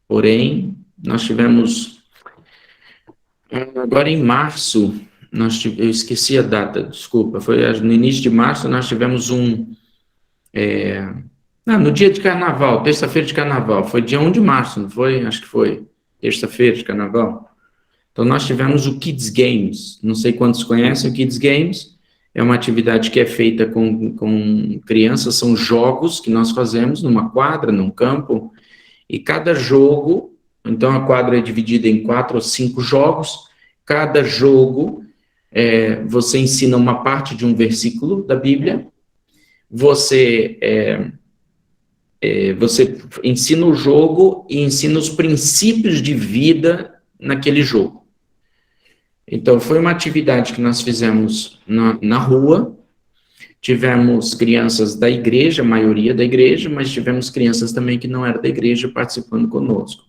Porém, nós tivemos, agora em março, eu esqueci a data, desculpa, foi no início de março, nós tivemos Não, no dia de carnaval, terça-feira de carnaval, foi dia 1 de março, não foi? Acho que foi terça-feira de carnaval. Então, nós tivemos o Kids Games. Não sei quantos conhecem o Kids Games. É uma atividade que é feita com crianças, são jogos que nós fazemos numa quadra, num campo, e cada jogo, então a quadra é dividida em 4 ou 5 jogos, cada jogo você ensina uma parte de um versículo da Bíblia, você ensina o jogo e ensina os princípios de vida naquele jogo. Então, foi uma atividade que nós fizemos na rua, tivemos crianças da igreja, a maioria da igreja, mas tivemos crianças também que não eram da igreja participando conosco.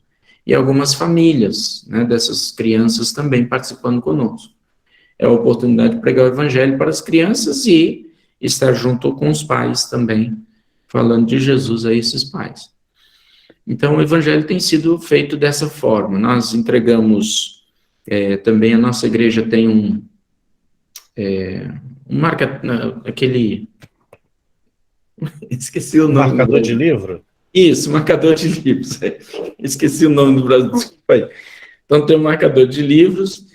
E algumas famílias, né, dessas crianças também participando conosco. É a oportunidade de pregar o evangelho para as crianças e estar junto com os pais também, falando de Jesus a esses pais. Então, o evangelho tem sido feito dessa forma. Nós entregamos, também a nossa igreja tem aquele... Esqueci o nome. Marcador de livro? Isso, marcador de livros. Esqueci o nome do Brasil, desculpa aí. Então, tem um marcador de livros,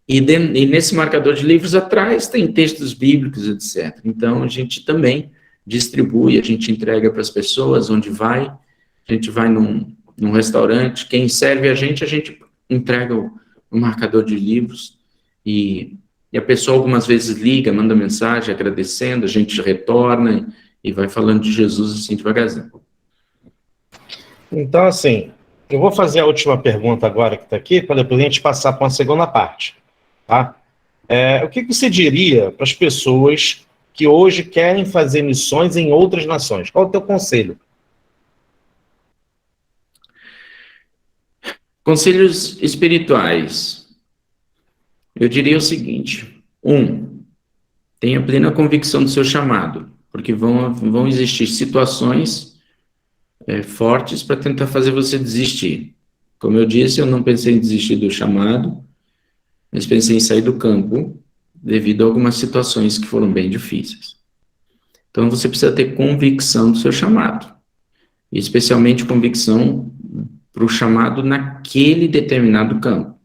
e nesse marcador de livros atrás tem textos bíblicos, etc. Então, a gente também distribui, a gente entrega para as pessoas onde vai, a gente vai num restaurante, quem serve a gente entrega o marcador de livros, e a pessoa algumas vezes liga, manda mensagem agradecendo, a gente retorna e vai falando de Jesus assim devagarzinho. Então, assim, eu vou fazer a última pergunta agora que está aqui, para depois a gente passar para uma segunda parte, tá? O que você diria para as pessoas que hoje querem fazer missões em outras nações? Qual é o teu conselho? Conselhos espirituais. Eu diria o seguinte: 1, tenha plena convicção do seu chamado, porque vão existir situações fortes para tentar fazer você desistir. Como eu disse, eu não pensei em desistir do chamado, mas pensei em sair do campo devido a algumas situações que foram bem difíceis. Então, você precisa ter convicção do seu chamado, e especialmente convicção para o chamado naquele determinado campo.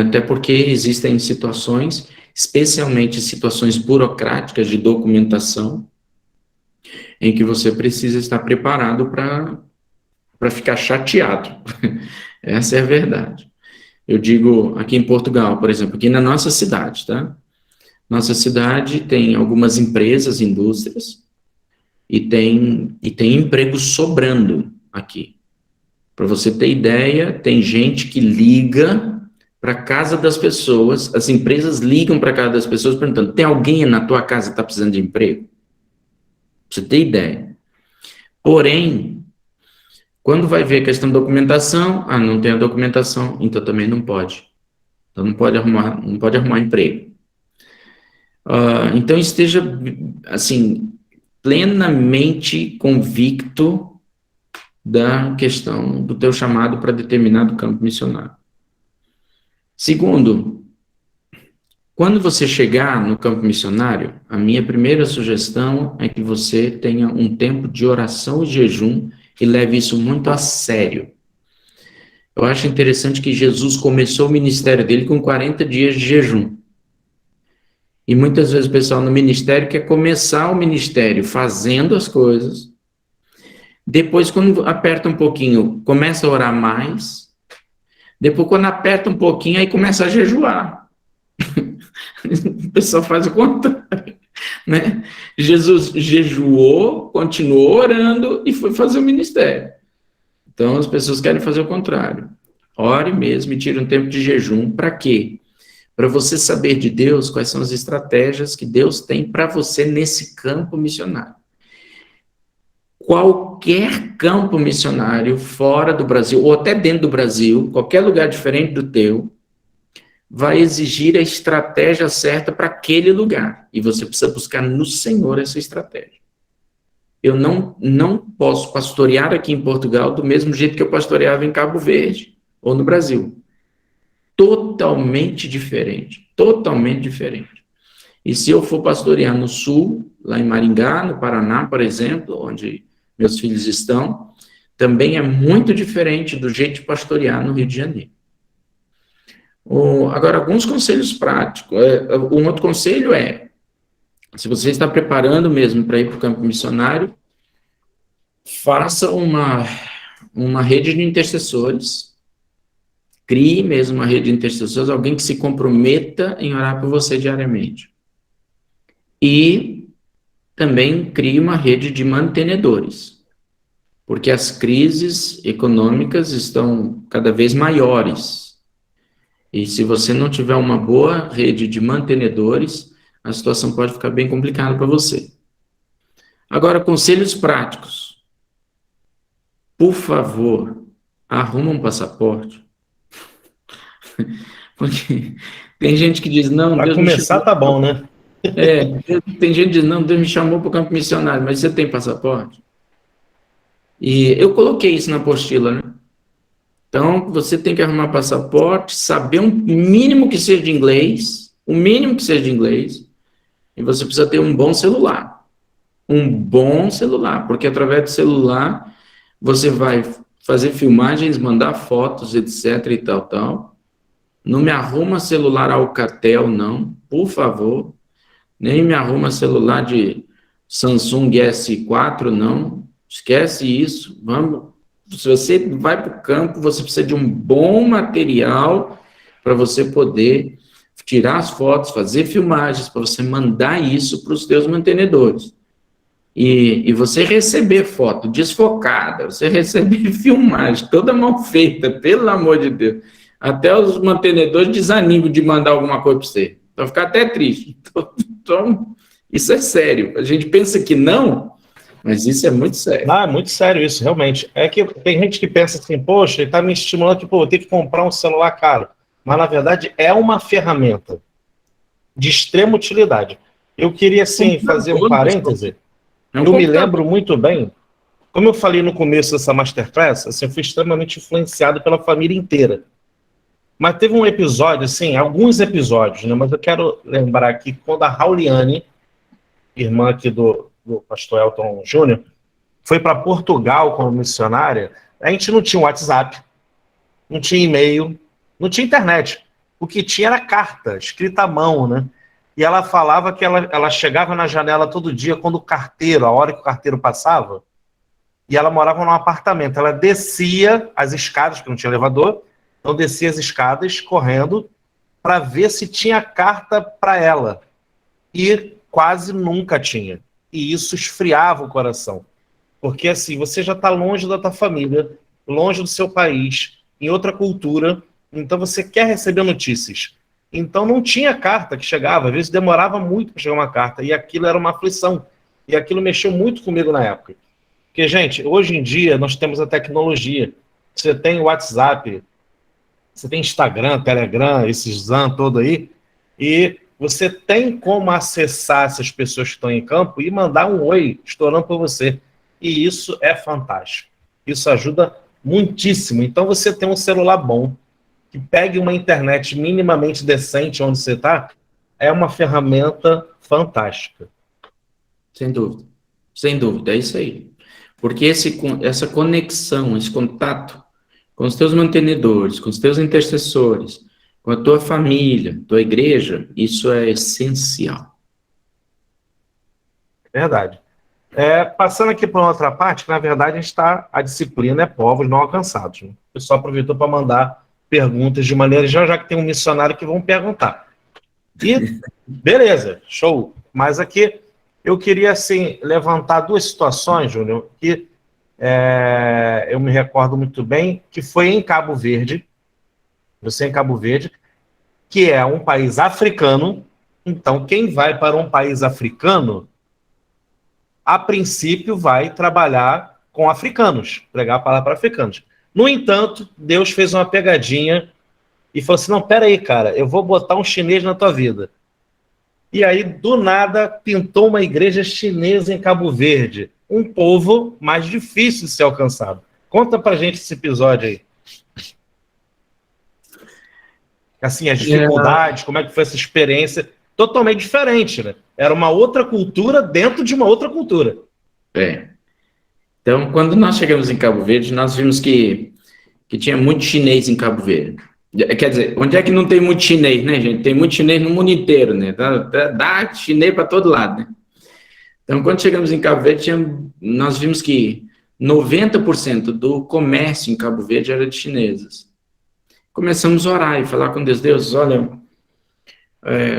Até porque existem situações, especialmente situações burocráticas de documentação, em que você precisa estar preparado para ficar chateado. Essa é a verdade. Eu digo, aqui em Portugal, por exemplo, aqui na nossa cidade, tá? Nossa cidade tem algumas empresas, indústrias, e tem empregos sobrando aqui. Para você ter ideia, tem gente que liga para a casa das pessoas, as empresas ligam para a casa das pessoas perguntando: tem alguém na tua casa que está precisando de emprego? Pra você ter ideia. Porém, quando vai ver a questão da documentação, não tem a documentação, então também não pode. Então não pode arrumar emprego. Então esteja, assim, plenamente convicto da questão do teu chamado para determinado campo missionário. Segundo, quando você chegar no campo missionário, a minha primeira sugestão é que você tenha um tempo de oração e jejum e leve isso muito a sério. Eu acho interessante que Jesus começou o ministério dele com 40 dias de jejum. E muitas vezes o pessoal no ministério quer começar o ministério fazendo as coisas, depois quando aperta um pouquinho, começa a orar mais, depois quando aperta um pouquinho, aí começa a jejuar. O pessoal faz o contrário, né? Jesus jejuou, continuou orando e foi fazer o ministério. Então, as pessoas querem fazer o contrário. Ore mesmo e tire um tempo de jejum. Para quê? Para você saber de Deus quais são as estratégias que Deus tem para você nesse campo missionário. Qualquer campo missionário fora do Brasil, ou até dentro do Brasil, qualquer lugar diferente do teu, vai exigir a estratégia certa para aquele lugar. E você precisa buscar no Senhor essa estratégia. Eu não posso pastorear aqui em Portugal do mesmo jeito que eu pastoreava em Cabo Verde ou no Brasil. Totalmente diferente. Totalmente diferente. E se eu for pastorear no sul, lá em Maringá, no Paraná, por exemplo, onde meus filhos estão, também é muito diferente do jeito de pastorear no Rio de Janeiro. Agora, alguns conselhos práticos. Um outro conselho é, se você está preparando mesmo para ir para o campo missionário, faça uma rede de intercessores, crie mesmo uma rede de intercessores, alguém que se comprometa em orar por você diariamente. E também crie uma rede de mantenedores, porque as crises econômicas estão cada vez maiores. E se você não tiver uma boa rede de mantenedores, a situação pode ficar bem complicada para você. Agora, conselhos práticos. Por favor, arruma um passaporte. Porque tem gente que diz, não, Para começar tá bom, né? Tem gente que diz, não, Deus me chamou para o campo missionário, mas você tem passaporte? E eu coloquei isso na apostila, né? Então, você tem que arrumar passaporte, saber um mínimo que seja de inglês, e você precisa ter um bom celular. Porque através do celular, você vai fazer filmagens, mandar fotos, etc. e tal. Não me arruma celular Alcatel, não, por favor. Nem me arruma celular de Samsung S4, não. Esquece isso. Se você vai para o campo, você precisa de um bom material para você poder tirar as fotos, fazer filmagens, para você mandar isso para os seus mantenedores. E você receber foto desfocada, você receber filmagem toda mal feita, pelo amor de Deus. Até os mantenedores desanimam de mandar alguma coisa para você. Então, ficar até triste. Então, isso é sério. A gente pensa que não, mas isso é muito sério. É muito sério isso, realmente. É que tem gente que pensa assim, poxa, ele está me estimulando que, eu tenho que comprar um celular caro. Mas, na verdade, é uma ferramenta de extrema utilidade. Eu queria, assim, fazer um parêntese. Eu me lembro muito bem, como eu falei no começo dessa Masterclass, assim, eu fui extremamente influenciado pela família inteira. Mas teve um episódio, assim, alguns episódios, né? Mas eu quero lembrar aqui quando a Rauliane, irmã aqui do pastor Elton Júnior, foi para Portugal como missionária, a gente não tinha WhatsApp, não tinha e-mail, não tinha internet. O que tinha era carta, escrita à mão, né? E ela falava que ela chegava na janela todo dia quando o carteiro, a hora que o carteiro passava, e ela morava num apartamento. Ela descia as escadas, porque não tinha elevador, então descia as escadas correndo para ver se tinha carta para ela. E quase nunca tinha. E isso esfriava o coração. Porque assim, você já está longe da tua família, longe do seu país, em outra cultura, então você quer receber notícias. Então não tinha carta que chegava, às vezes demorava muito para chegar uma carta, e aquilo era uma aflição. E aquilo mexeu muito comigo na época. Porque, gente, hoje em dia nós temos a tecnologia. Você tem WhatsApp, você tem Instagram, Telegram, esses ZAN todo aí, e você tem como acessar essas pessoas que estão em campo e mandar um oi estourando por você. E isso é fantástico. Isso ajuda muitíssimo. Então você tem um celular bom, que pegue uma internet minimamente decente onde você está, é uma ferramenta fantástica. Sem dúvida, é isso aí. Porque essa conexão, esse contato com os teus mantenedores, com os teus intercessores, com a tua família, tua igreja, isso é essencial. Verdade. Passando aqui para outra parte, que na verdade a disciplina é povos não alcançados. Né? O pessoal aproveitou para mandar perguntas de maneira já que tem um missionário que vão perguntar. E beleza, show. Mas aqui eu queria assim levantar duas situações, Júnior, que eu me recordo muito bem, que foi em Cabo Verde, que é um país africano. Então, quem vai para um país africano, a princípio vai trabalhar com africanos, pregar a palavra para africanos. No entanto, Deus fez uma pegadinha e falou assim, não, peraí, cara, eu vou botar um chinês na tua vida. E aí, do nada, pintou uma igreja chinesa em Cabo Verde, um povo mais difícil de ser alcançado. Conta pra gente esse episódio aí. Assim, as dificuldades, como é que foi essa experiência totalmente diferente, né? Era uma outra cultura dentro de uma outra cultura. Então, quando nós chegamos em Cabo Verde, nós vimos que tinha muito chinês em Cabo Verde. Quer dizer, onde é que não tem muito chinês, né, gente? Tem muito chinês no mundo inteiro, né? Dá chinês para todo lado, né? Então, quando chegamos em Cabo Verde, nós vimos que 90% do comércio em Cabo Verde era de chineses. Começamos a orar e falar com Deus. Deus, olha,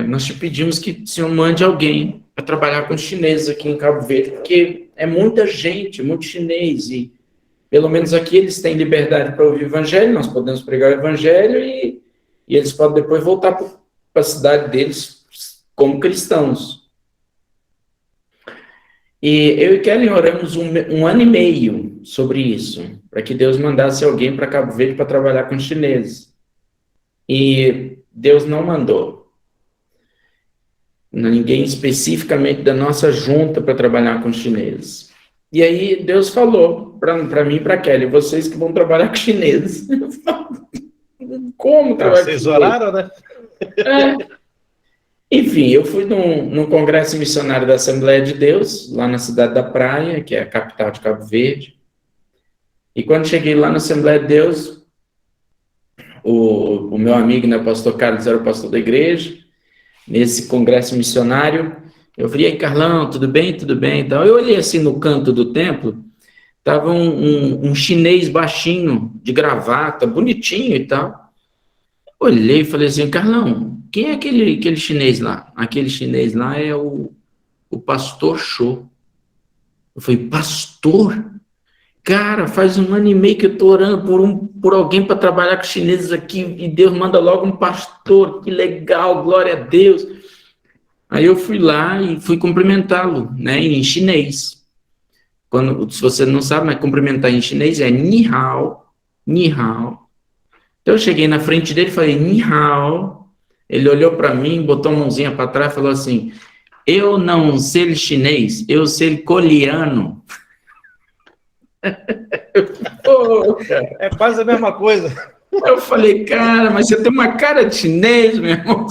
nós te pedimos que o Senhor mande alguém para trabalhar com chineses aqui em Cabo Verde, porque é muita gente, muito chinês, e pelo menos aqui eles têm liberdade para ouvir o evangelho, nós podemos pregar o evangelho e eles podem depois voltar para a cidade deles como cristãos. E eu e Kelly oramos um ano e meio sobre isso, para que Deus mandasse alguém para Cabo Verde para trabalhar com chineses. E Deus não mandou. Ninguém especificamente da nossa junta para trabalhar com chineses. E aí Deus falou para mim e para Kelly, vocês que vão trabalhar com chineses. Como trabalhar com chineses? Vocês oraram, né? Enfim, eu fui num congresso missionário da Assembleia de Deus, lá na cidade da Praia, que é a capital de Cabo Verde. E quando cheguei lá na Assembleia de Deus, o meu amigo, né, o pastor Carlos, era o pastor da igreja. Nesse congresso missionário, eu falei, aí, Carlão, tudo bem? Tudo bem? Então, eu olhei assim no canto do templo, estava um chinês baixinho, de gravata, bonitinho e tal. Olhei e falei assim, Carlão, quem é aquele chinês lá? Aquele chinês lá é o pastor Show. Eu falei, pastor? Cara, faz um ano e meio que eu estou orando por alguém para trabalhar com chineses aqui, e Deus manda logo um pastor, que legal, glória a Deus. Aí eu fui lá e fui cumprimentá-lo, né, em chinês. Se você não sabe, mas cumprimentar em chinês é ni hao, ni hao. Então eu cheguei na frente dele e falei, ni hao. Ele olhou para mim, botou a mãozinha para trás e falou assim, eu não sei chinês, eu sei coreano. É quase a mesma coisa. Eu falei, cara, mas você tem uma cara de chinês, meu irmão.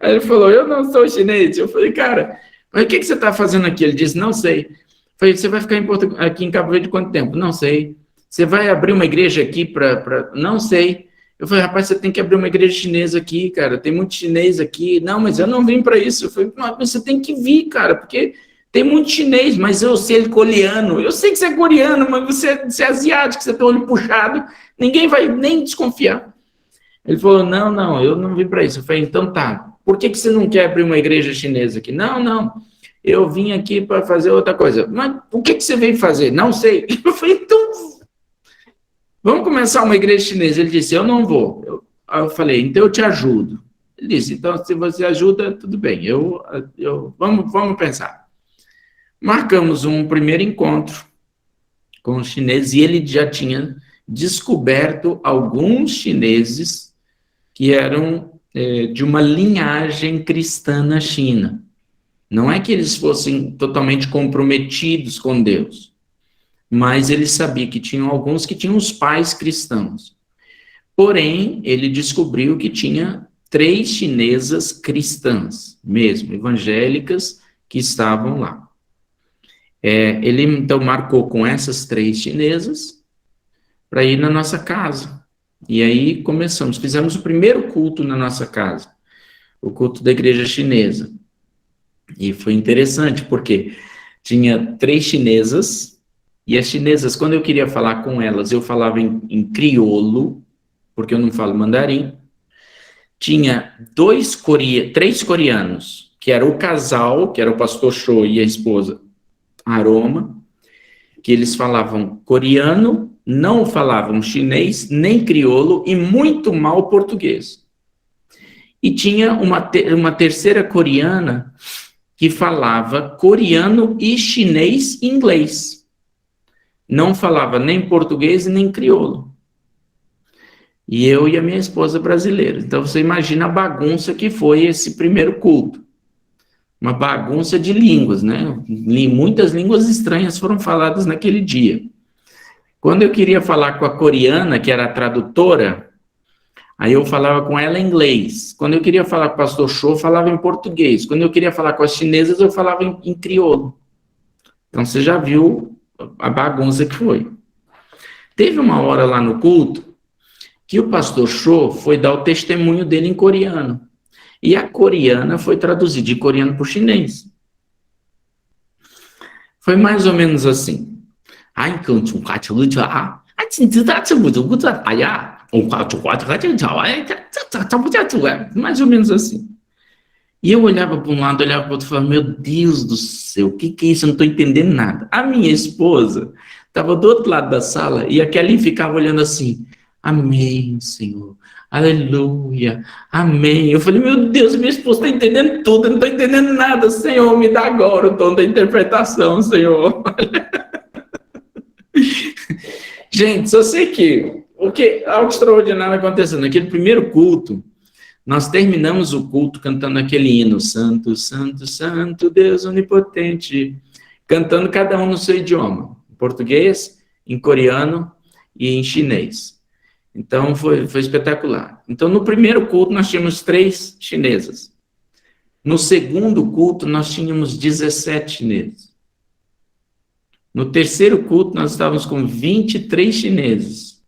Aí ele falou, eu não sou chinês. Eu falei, cara, mas o que você está fazendo aqui? Ele disse, não sei. Eu falei, você vai ficar aqui em Cabo Verde quanto tempo? Não sei. Você vai abrir uma igreja aqui para... Não sei. Eu falei, rapaz, você tem que abrir uma igreja chinesa aqui, cara. Tem muito chinês aqui. Não, mas eu não vim para isso. Eu falei, mas você tem que vir, cara, porque... Tem muito chinês, mas eu sei coreano. Eu sei que você é coreano, mas você é asiático, você tem o olho puxado, ninguém vai nem desconfiar. Ele falou, não, eu não vim para isso. Eu falei, então tá, por que você não quer abrir uma igreja chinesa aqui? Não, eu vim aqui para fazer outra coisa. Mas o que você veio fazer? Não sei. Eu falei, então, vamos começar uma igreja chinesa. Ele disse, eu não vou. Eu falei, então eu te ajudo. Ele disse, então se você ajuda, tudo bem, vamos pensar. Marcamos um primeiro encontro com os chineses e ele já tinha descoberto alguns chineses que eram de uma linhagem cristã na China. Não é que eles fossem totalmente comprometidos com Deus, mas ele sabia que tinham alguns que tinham os pais cristãos. Porém, ele descobriu que tinha 3 chinesas cristãs, mesmo, evangélicas, que estavam lá. Ele, então, marcou com essas 3 chinesas para ir na nossa casa. E aí fizemos o primeiro culto na nossa casa, o culto da igreja chinesa. E foi interessante, porque tinha 3 chinesas, e as chinesas, quando eu queria falar com elas, eu falava em crioulo, porque eu não falo mandarim. Tinha 3 coreanos, que era o casal, que era o pastor Cho e a esposa Aroma, que eles falavam coreano, não falavam chinês, nem crioulo e muito mal português. E tinha uma terceira coreana que falava coreano e chinês e inglês. Não falava nem português nem crioulo. E eu e a minha esposa brasileira. Então você imagina a bagunça que foi esse primeiro culto. Uma bagunça de línguas, né? Muitas línguas estranhas foram faladas naquele dia. Quando eu queria falar com a coreana, que era a tradutora, Aí eu falava com ela em inglês. Quando eu queria falar com o pastor Cho, eu falava em português. Quando eu queria falar com as chinesas, eu falava em crioulo. Então você já viu a bagunça que foi. Teve uma hora lá no culto que o pastor Cho foi dar o testemunho dele em coreano. E a coreana foi traduzir de coreano para o chinês. Foi mais ou menos assim. Mais ou menos assim. E eu olhava para um lado, olhava para o outro e falava, meu Deus do céu, o que é isso? Eu não estou entendendo nada. A minha esposa estava do outro lado da sala e a Kelly ficava olhando assim, amém, Senhor, aleluia, amém. Eu falei, meu Deus, minha esposa está entendendo tudo, eu não estou entendendo nada, Senhor, me dá agora o dom da interpretação, Senhor. Gente, só sei que algo extraordinário aconteceu. Naquele primeiro culto, nós terminamos o culto cantando aquele hino, Santo, Santo, Santo, Deus Onipotente, cantando cada um no seu idioma, em português, em coreano e em chinês. Então, foi espetacular. Então, no primeiro culto, nós tínhamos 3 chinesas. No segundo culto, nós tínhamos 17 chineses. No terceiro culto, nós estávamos com 23 chineses.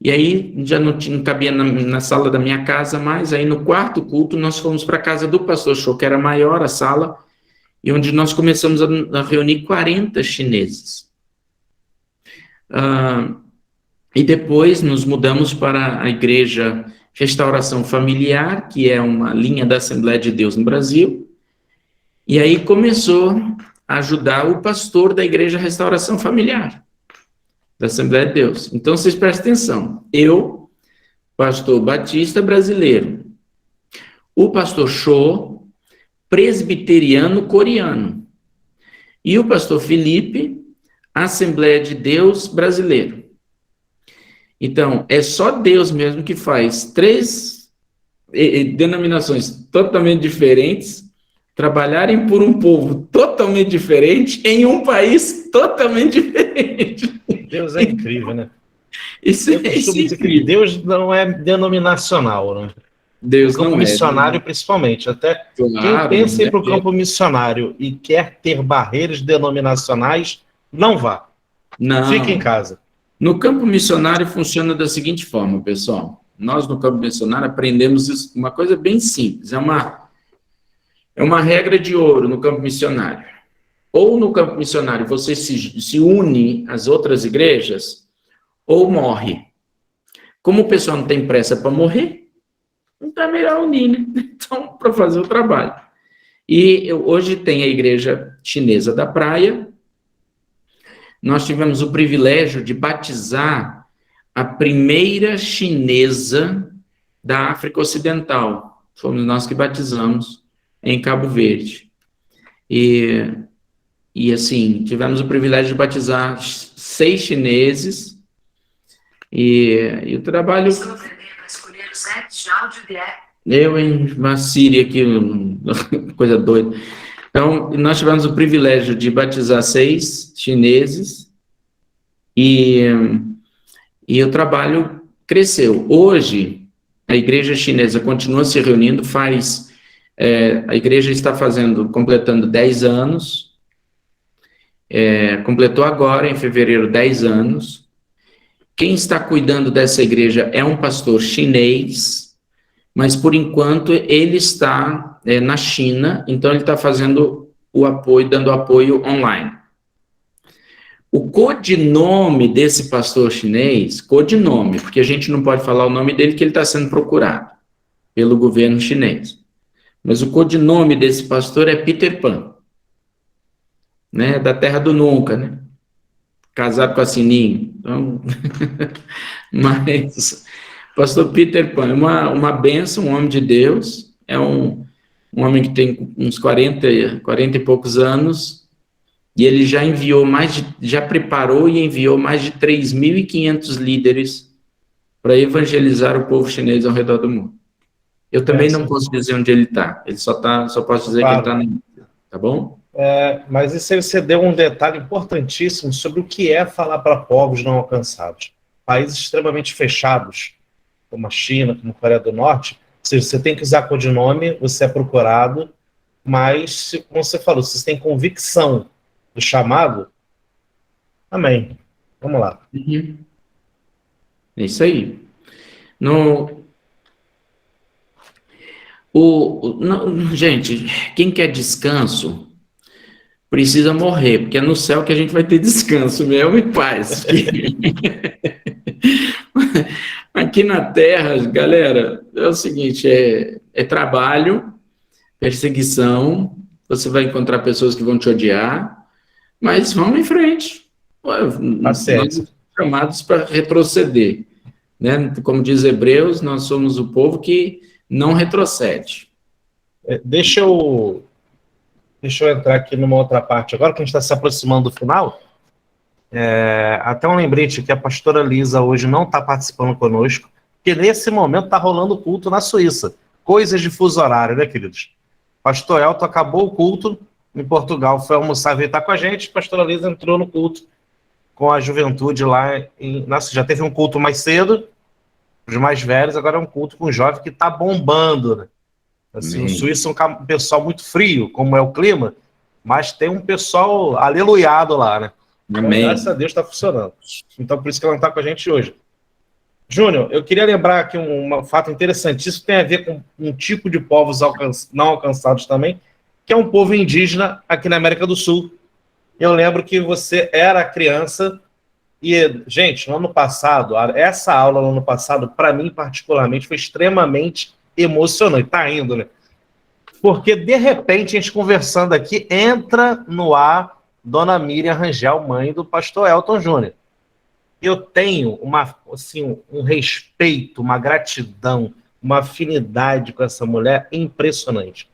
E aí, já não cabia na sala da minha casa mais. Aí, no quarto culto, nós fomos para a casa do pastor Cho, que era maior a sala, e onde nós começamos a reunir 40 chineses. E depois nos mudamos para a Igreja Restauração Familiar, que é uma linha da Assembleia de Deus no Brasil. E aí começou a ajudar o pastor da Igreja Restauração Familiar, da Assembleia de Deus. Então, vocês prestem atenção. Eu, pastor batista brasileiro. O pastor Cho, presbiteriano coreano. E o pastor Felipe, Assembleia de Deus brasileiro. Então, é só Deus mesmo que faz 3 denominações totalmente diferentes trabalharem por um povo totalmente diferente em um país totalmente diferente. Deus é incrível, né? Isso Eu costumo dizer que Deus não é denominacional, né? Deus no campo não é. missionário, principalmente. Até Claro, quem pensa em ir para o campo missionário e quer ter barreiras denominacionais, não vá. Não. Fique em casa. No campo missionário funciona da seguinte forma, pessoal. Nós, no campo missionário, aprendemos uma coisa bem simples. É uma regra de ouro no campo missionário. Ou no campo missionário você se une às outras igrejas, ou morre. Como o pessoal não tem pressa para morrer, então é melhor unir, né? Então, para fazer o trabalho. E hoje tem a Igreja Chinesa da Praia. Nós tivemos o privilégio de batizar a primeira chinesa da África Ocidental. Fomos nós que batizamos em Cabo Verde. E assim, tivemos o privilégio de batizar 6 chineses. E o trabalho... Uma Síria aqui, coisa doida. Então, nós tivemos o privilégio de batizar 6 chineses e o trabalho cresceu. Hoje, a igreja chinesa continua se reunindo, a igreja está completando 10 anos, completou agora, em fevereiro, 10 anos. Quem está cuidando dessa igreja é um pastor chinês, mas, por enquanto, ele está na China, então ele está fazendo dando apoio online. O codinome desse pastor chinês, codinome, porque a gente não pode falar o nome dele, que ele está sendo procurado pelo governo chinês. Mas o codinome desse pastor é Peter Pan, né, da terra do nunca, né? Casado com a Sininho. Então, mas... Pastor Peter Pan, uma bênção, um homem de Deus, é um homem que tem uns 40 e poucos anos, e ele já preparou e enviou mais de 3.500 líderes para evangelizar o povo chinês ao redor do mundo. Eu também não posso dizer onde ele está, só posso dizer que ele está na Índia, tá bom? Mas isso aí você deu um detalhe importantíssimo sobre o que é falar para povos não alcançados. Países extremamente fechados. como a China, como a Coreia do Norte, ou seja, você tem que usar codinome, você é procurado, mas, como você falou, se você tem convicção do chamado, amém. Vamos lá. Uhum. É isso aí. No, gente, quem quer descanso precisa morrer, porque é no céu que a gente vai ter descanso mesmo e paz. Aqui na Terra, galera, é o seguinte, é trabalho, perseguição, você vai encontrar pessoas que vão te odiar, mas vamos em frente. Nós somos chamados para retroceder, né? Como diz Hebreus, nós somos o povo que não retrocede. Deixa eu entrar aqui numa outra parte. Agora que a gente está se aproximando do final, até um lembrete que a pastora Lisa hoje não está participando conosco, porque nesse momento está rolando culto na Suíça. Coisas de fuso horário, né, queridos? Pastor Elton acabou o culto em Portugal, foi almoçar, veio estar com a gente, a pastora Lisa entrou no culto com a juventude lá. Nossa, já teve um culto mais cedo, os mais velhos, agora é um culto com um jovem que está bombando, né? Assim, o Suíça é um pessoal muito frio, como é o clima, mas tem um pessoal aleluiado lá, né? Então, graças a Deus está funcionando. Então, por isso que ela não está com a gente hoje. Júnior, eu queria lembrar aqui um fato interessantíssimo, tem a ver com um tipo de povos não alcançados também, que é um povo indígena aqui na América do Sul. Eu lembro que você era criança e, gente, no ano passado, essa aula no ano passado, para mim particularmente, foi extremamente emocionante. Tá indo, né? Porque, de repente, a gente conversando aqui, entra no ar Dona Miriam Rangel, mãe do pastor Elton Júnior. Eu tenho um respeito, uma gratidão, uma afinidade com essa mulher impressionante.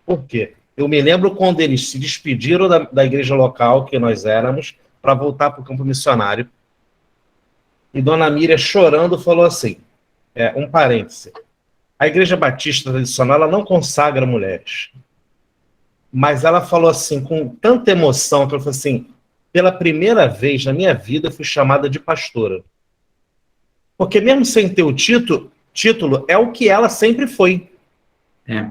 Por quê? Eu me lembro quando eles se despediram da igreja local que nós éramos para voltar para o campo missionário. E Dona Miriam, chorando, falou assim, um parêntese, a igreja batista tradicional ela não consagra mulheres. Mas ela falou assim, com tanta emoção, que ela falou assim, pela primeira vez na minha vida eu fui chamada de pastora. Porque mesmo sem ter o título é o que ela sempre foi.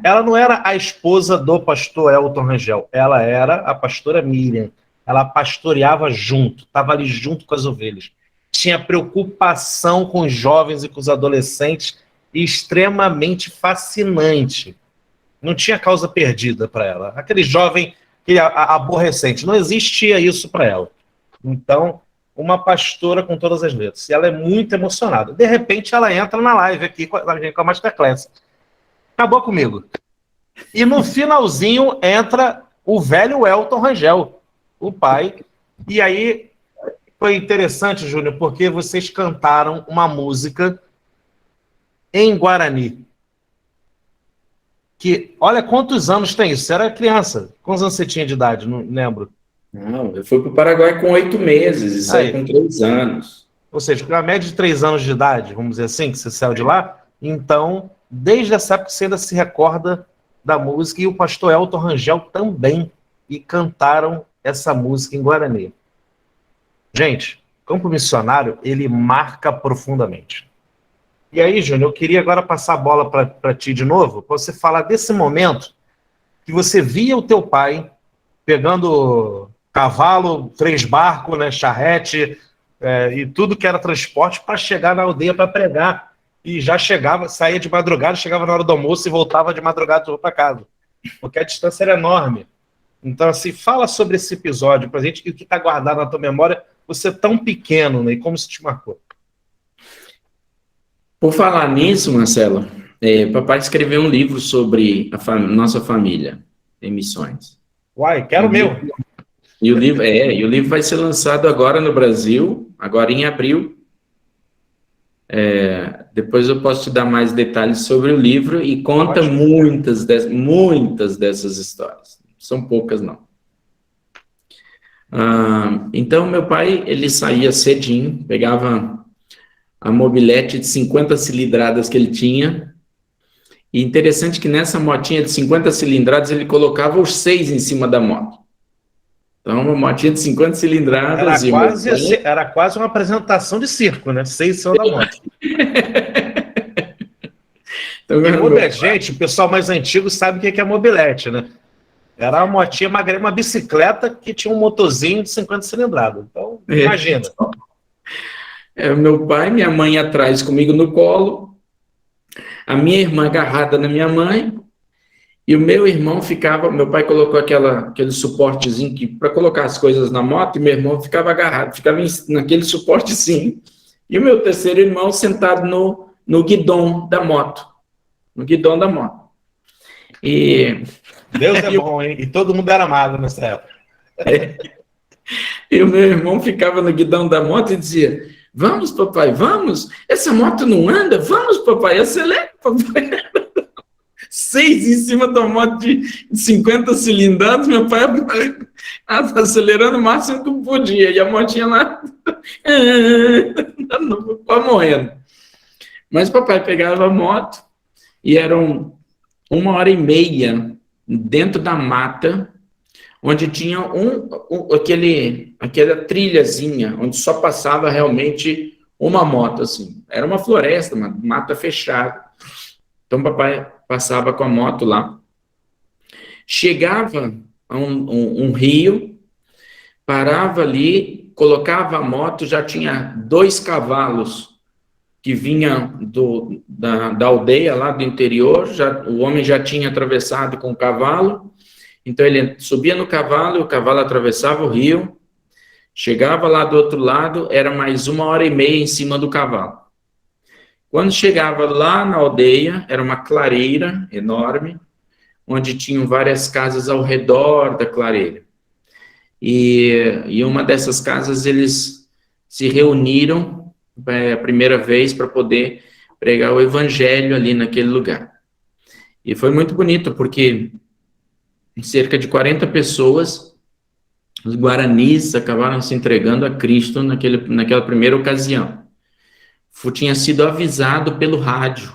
Ela não era a esposa do pastor Elton Rangel, ela era a pastora Miriam. Ela pastoreava junto, estava ali junto com as ovelhas. Tinha preocupação com os jovens e com os adolescentes, extremamente fascinante. Não tinha causa perdida para ela. Aquele jovem aborrecente, não existia isso para ela. Então, uma pastora com todas as letras. E ela é muito emocionada. De repente, ela entra na live aqui com a Masterclass. Acabou comigo. E no finalzinho entra o velho Elton Rangel, o pai. E aí foi interessante, Júnior, porque vocês cantaram uma música em Guarani. Que, olha quantos anos tem isso. Você era criança. Quantos anos você tinha de idade? Não lembro. Não, eu fui para o Paraguai com 8 meses e saí com 3 anos. Ou seja, com a média de 3 anos de idade, vamos dizer assim, que você saiu de lá. Então, desde essa época você ainda se recorda da música. E o pastor Elton Rangel também. E cantaram essa música em Guarani. Gente, campo missionário, ele marca profundamente. E aí, Júnior, eu queria agora passar a bola para ti de novo, para você falar desse momento que você via o teu pai pegando cavalo, 3 barcos, né, charrete, e tudo que era transporte para chegar na aldeia para pregar. E já chegava, saía de madrugada, chegava na hora do almoço e voltava de madrugada para casa. Porque a distância era enorme. Então, assim, fala sobre esse episódio para a gente e o que está guardado na tua memória, você tão pequeno, né, e como isso te marcou. Por falar nisso, Marcelo, papai escreveu um livro sobre a nossa família em missões. Uai, quero o meu. E o livro vai ser lançado agora no Brasil, agora em abril. Depois eu posso te dar mais detalhes sobre o livro e conta muitas dessas histórias. São poucas, não. Então, meu pai, ele saía cedinho, pegava a mobilete de 50 cilindradas que ele tinha. E interessante que nessa motinha de 50 cilindradas ele colocava os 6 em cima da moto. Então, uma motinha de 50 cilindradas... Era quase uma apresentação de circo, né? 6 em cima da moto. Quem ouve a gente, o pessoal mais antigo sabe o que é mobilete, né? Era uma motinha magrinha, uma bicicleta que tinha um motorzinho de 50 cilindradas. Então, imagina. Meu pai, minha mãe atrás comigo no colo, a minha irmã agarrada na minha mãe, e o meu irmão ficava, meu pai colocou aquele suportezinho para colocar as coisas na moto, e meu irmão ficava agarrado, ficava naquele suportezinho. E o meu terceiro irmão sentado no guidão da moto. No guidão da moto. E Deus é bom, hein? E todo mundo era magro nessa época. E o meu irmão ficava no guidão da moto e dizia: vamos, papai, vamos. Essa moto não anda? Vamos, papai, acelera, papai. 6 em cima da moto de 50 cilindradas, meu pai acelerando o máximo que podia. E a motinha lá, quase morrendo. Mas papai pegava a moto e eram 1h30 dentro da mata, onde tinha aquela trilhazinha, onde só passava realmente uma moto, assim. Era uma floresta, uma mata fechada. Então, papai passava com a moto lá. Chegava a um rio, parava ali, colocava a moto, já tinha 2 cavalos que vinham da aldeia lá do interior, o homem já tinha atravessado com o cavalo. Então, ele subia no cavalo, e o cavalo atravessava o rio, chegava lá do outro lado, era mais 1h30 em cima do cavalo. Quando chegava lá na aldeia, era uma clareira enorme, onde tinham várias casas ao redor da clareira. E uma dessas casas, eles se reuniram a primeira vez para poder pregar o evangelho ali naquele lugar. E foi muito bonito, porque cerca de 40 pessoas, os guaranis, acabaram se entregando a Cristo naquela primeira ocasião. Tinha sido avisado pelo rádio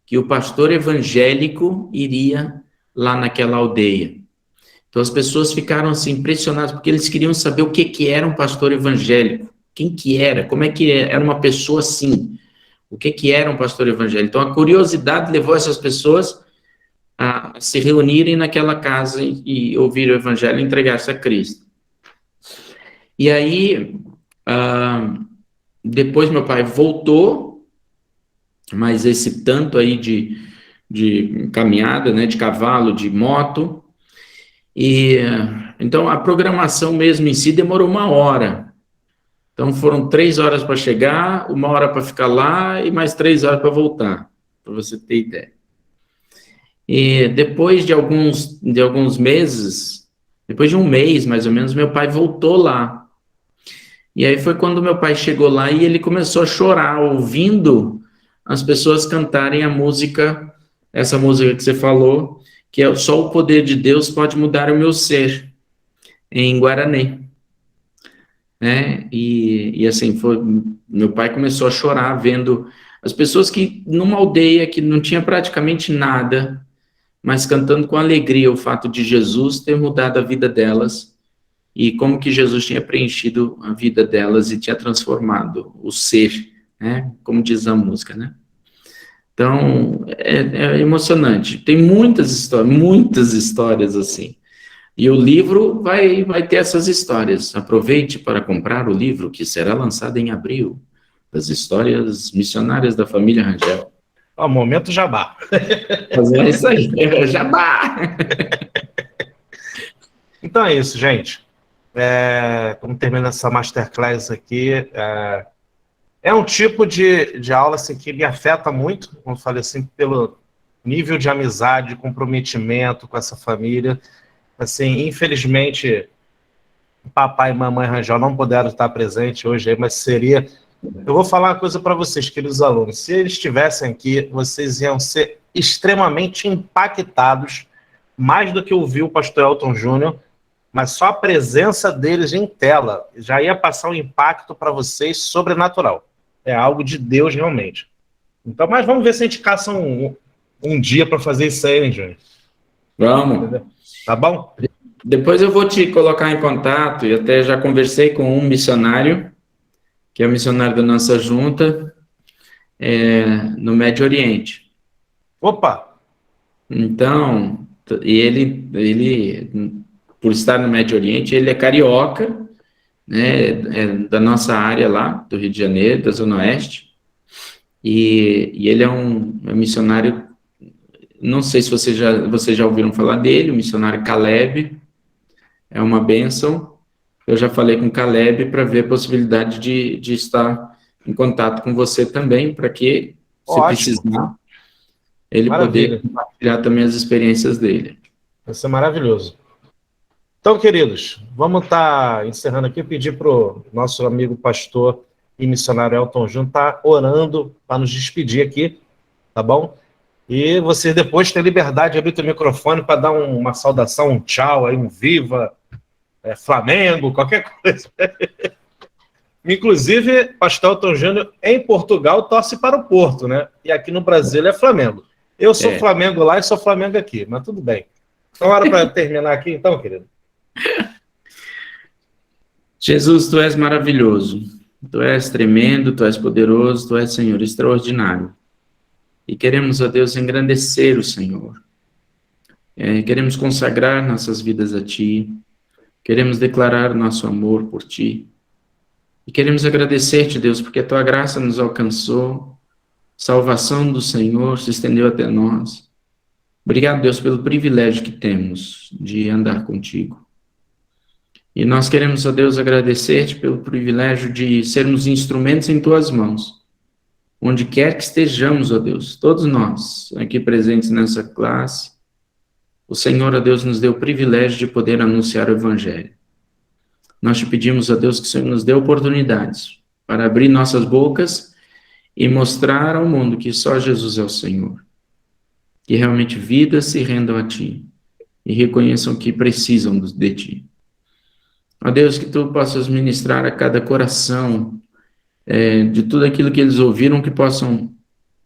que o pastor evangélico iria lá naquela aldeia. Então as pessoas ficaram assim impressionadas, porque eles queriam saber o que era um pastor evangélico, quem que era, como é que era uma pessoa assim, o que era um pastor evangélico. Então a curiosidade levou essas pessoas a se reunirem naquela casa e ouvir o evangelho e entregar-se a Cristo. E aí, depois meu pai voltou, mas esse tanto aí de caminhada, né, de cavalo, de moto, e então a programação mesmo em si demorou 1 hora. Então foram 3 horas para chegar, 1 hora para ficar lá e mais 3 horas para voltar, para você ter ideia. E depois de alguns meses, depois de 1 mês mais ou menos, meu pai voltou lá. E aí foi quando meu pai chegou lá e ele começou a chorar, ouvindo as pessoas cantarem a música, essa música que você falou, que é Só o Poder de Deus Pode Mudar o Meu Ser, em Guarani. E assim, meu pai começou a chorar vendo as pessoas que, numa aldeia que não tinha praticamente nada, mas cantando com alegria o fato de Jesus ter mudado a vida delas, e como que Jesus tinha preenchido a vida delas e tinha transformado o ser, né? Como diz a música, né? Então, é emocionante. Tem muitas histórias assim. E o livro vai ter essas histórias. Aproveite para comprar o livro que será lançado em abril, das histórias missionárias da família Rangel. Momento jabá. É isso aí, jabá! Então é isso, gente. Como termina essa masterclass aqui, é um tipo de aula assim, que me afeta muito, como eu falei assim, pelo nível de amizade, de comprometimento com essa família. Assim, infelizmente, papai e mamãe Rangel não puderam estar presentes hoje, mas seria... Eu vou falar uma coisa para vocês, queridos alunos. Se eles estivessem aqui, vocês iam ser extremamente impactados, mais do que ouvir o pastor Elton Júnior, mas só a presença deles em tela já ia passar um impacto para vocês sobrenatural. É algo de Deus, realmente. Então, mas vamos ver se a gente caça um dia para fazer isso aí, hein, Júnior? Vamos. Entendeu? Tá bom? Depois eu vou te colocar em contato, e até já conversei com um missionário, que é o missionário da nossa junta, no Médio Oriente. Opa! Então, ele, por estar no Médio Oriente, ele é carioca, né, é da nossa área lá, do Rio de Janeiro, da Zona Oeste, e ele é um missionário, não sei se vocês já ouviram falar dele, o missionário Caleb, é uma bênção. Eu já falei com o Caleb para ver a possibilidade de estar em contato com você também, para que, se precisar, ele poder compartilhar também as experiências dele. Vai ser maravilhoso. Então, queridos, vamos estar encerrando aqui. Pedir para o nosso amigo pastor e missionário Elton Júnior estar orando para nos despedir aqui, tá bom? E você depois tem liberdade de abrir o microfone para dar uma saudação, um tchau, aí, um viva, Flamengo, qualquer coisa. Inclusive, pastor Elton Júnior, em Portugal, torce para o Porto, né? E aqui no Brasil ele é Flamengo. Eu sou Flamengo lá e sou Flamengo aqui, mas tudo bem. Então, hora para terminar aqui, então, querido. Jesus, tu és maravilhoso, tu és tremendo, tu és poderoso, tu és, Senhor, extraordinário. E queremos, ó Deus, engrandecer o Senhor. Queremos consagrar nossas vidas a Ti. Queremos declarar nosso amor por Ti. E queremos agradecer-te, Deus, porque a Tua graça nos alcançou, salvação do Senhor se estendeu até nós. Obrigado, Deus, pelo privilégio que temos de andar contigo. E nós queremos, ó Deus, agradecer-te pelo privilégio de sermos instrumentos em Tuas mãos. Onde quer que estejamos, ó Deus, todos nós aqui presentes nessa classe, o Senhor, ó Deus, nos deu o privilégio de poder anunciar o Evangelho. Nós te pedimos, ó Deus, que o Senhor nos dê oportunidades para abrir nossas bocas e mostrar ao mundo que só Jesus é o Senhor. Que realmente vidas se rendam a Ti e reconheçam que precisam de Ti. Ó Deus, que Tu possas ministrar a cada coração de tudo aquilo que eles ouviram, que possam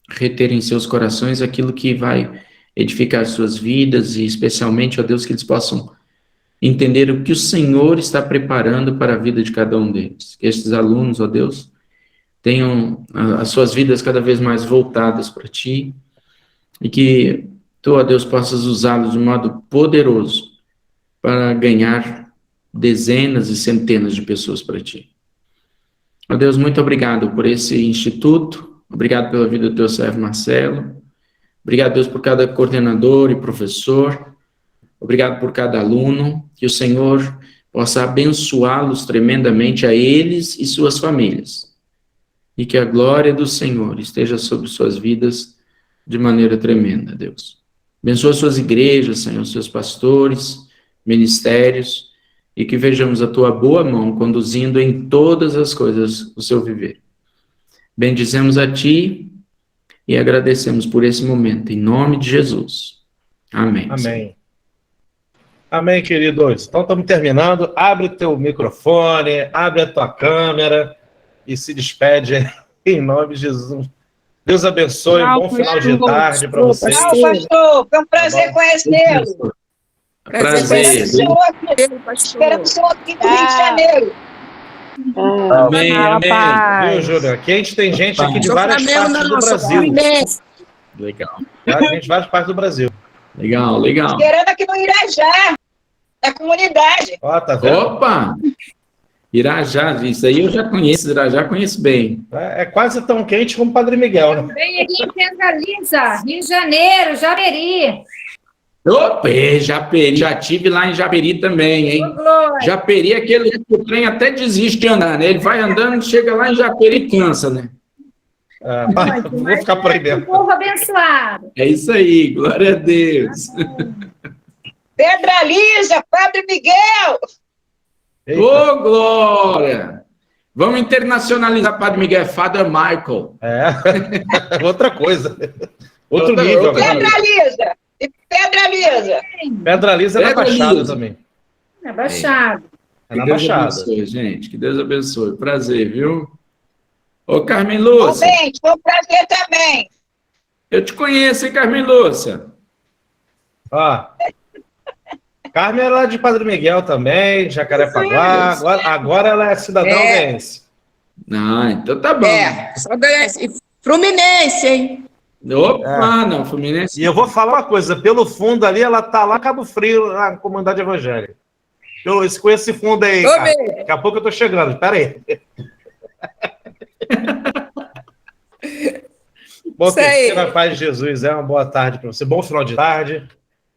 reter em seus corações aquilo que vai edificar suas vidas e especialmente, ó Deus, que eles possam entender o que o Senhor está preparando para a vida de cada um deles. Que estes alunos, ó Deus, tenham as suas vidas cada vez mais voltadas para Ti e que Tu, ó Deus, possas usá-los de modo poderoso para ganhar dezenas e centenas de pessoas para Ti. Ó Deus, muito obrigado por esse instituto, obrigado pela vida do Teu servo Marcelo, obrigado, Deus, por cada coordenador e professor, obrigado por cada aluno, que o Senhor possa abençoá-los tremendamente a eles e suas famílias, e que a glória do Senhor esteja sobre suas vidas de maneira tremenda, Deus. Abençoa suas igrejas, Senhor, seus pastores, ministérios, e que vejamos a Tua boa mão conduzindo em todas as coisas o seu viver. Bendizemos a Ti e agradecemos por esse momento, em nome de Jesus. Amém. Amém. Senhor. Amém, queridos. Então, estamos terminando. Abre o teu microfone, abre a tua câmera e se despede em nome de Jesus. Deus abençoe, bom final de tarde para vocês. Tchau, pastor. Foi um prazer conhecê-lo. Prazer. Esperamos o senhor aqui no Rio de Janeiro. Amém, amém. Viu, Júlio? Aqui a gente tem gente aqui de várias partes do Brasil. Legal. Gente de várias partes do Brasil. Legal, legal. Esperando aqui no Irajá, na comunidade. Ó, tá vendo? Opa! Irajá, isso aí eu já conheço, Irajá conheço bem. É quase tão quente como o Padre Miguel, né? Vem aqui em Pedra Rio de Janeiro, Japeri. Opa, Japeri, já tive lá em Japeri também, hein? Japeri é aquele que o trem até desiste de andar, né? Ele vai andando, chega lá em Japeri e cansa, né? Vou ficar por aí mesmo. Povo abençoado. É isso aí, glória a Deus. Pedra Lisa, Padre Miguel. Ô, glória! Vamos internacionalizar Padre Miguel, Father Michael. Outra coisa. Outro nível. Pedra Lisa. E Pedra Lisa. Pedra Lisa é na Baixada também. É Baixada. É na Baixada. Abençoe, gente. Que Deus abençoe. Prazer, viu? Ô, Carmen Lúcia. Bem, foi um prazer também. Eu te conheço, hein, Carmen Lúcia? Ó. Carmen é lá de Padre Miguel também, Jacarepaguá. Agora ela é cidadã aldense. Ah, então tá bom. Fluminense, hein? Opa, não, Fluminense. E eu vou falar uma coisa, pelo fundo ali, ela tá lá em Cabo Frio, na comunidade evangélica. Com esse fundo aí, cara. Daqui a pouco eu tô chegando, espera aí. Bom, terceira paz de Jesus, uma boa tarde para você. Bom final de tarde.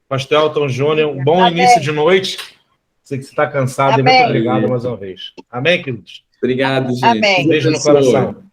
Pastor Elton Júnior, um bom início de noite. Sei que você está cansado. E muito obrigado mais uma vez. Amém, queridos? Obrigado, gente. Amém. Beijo no coração.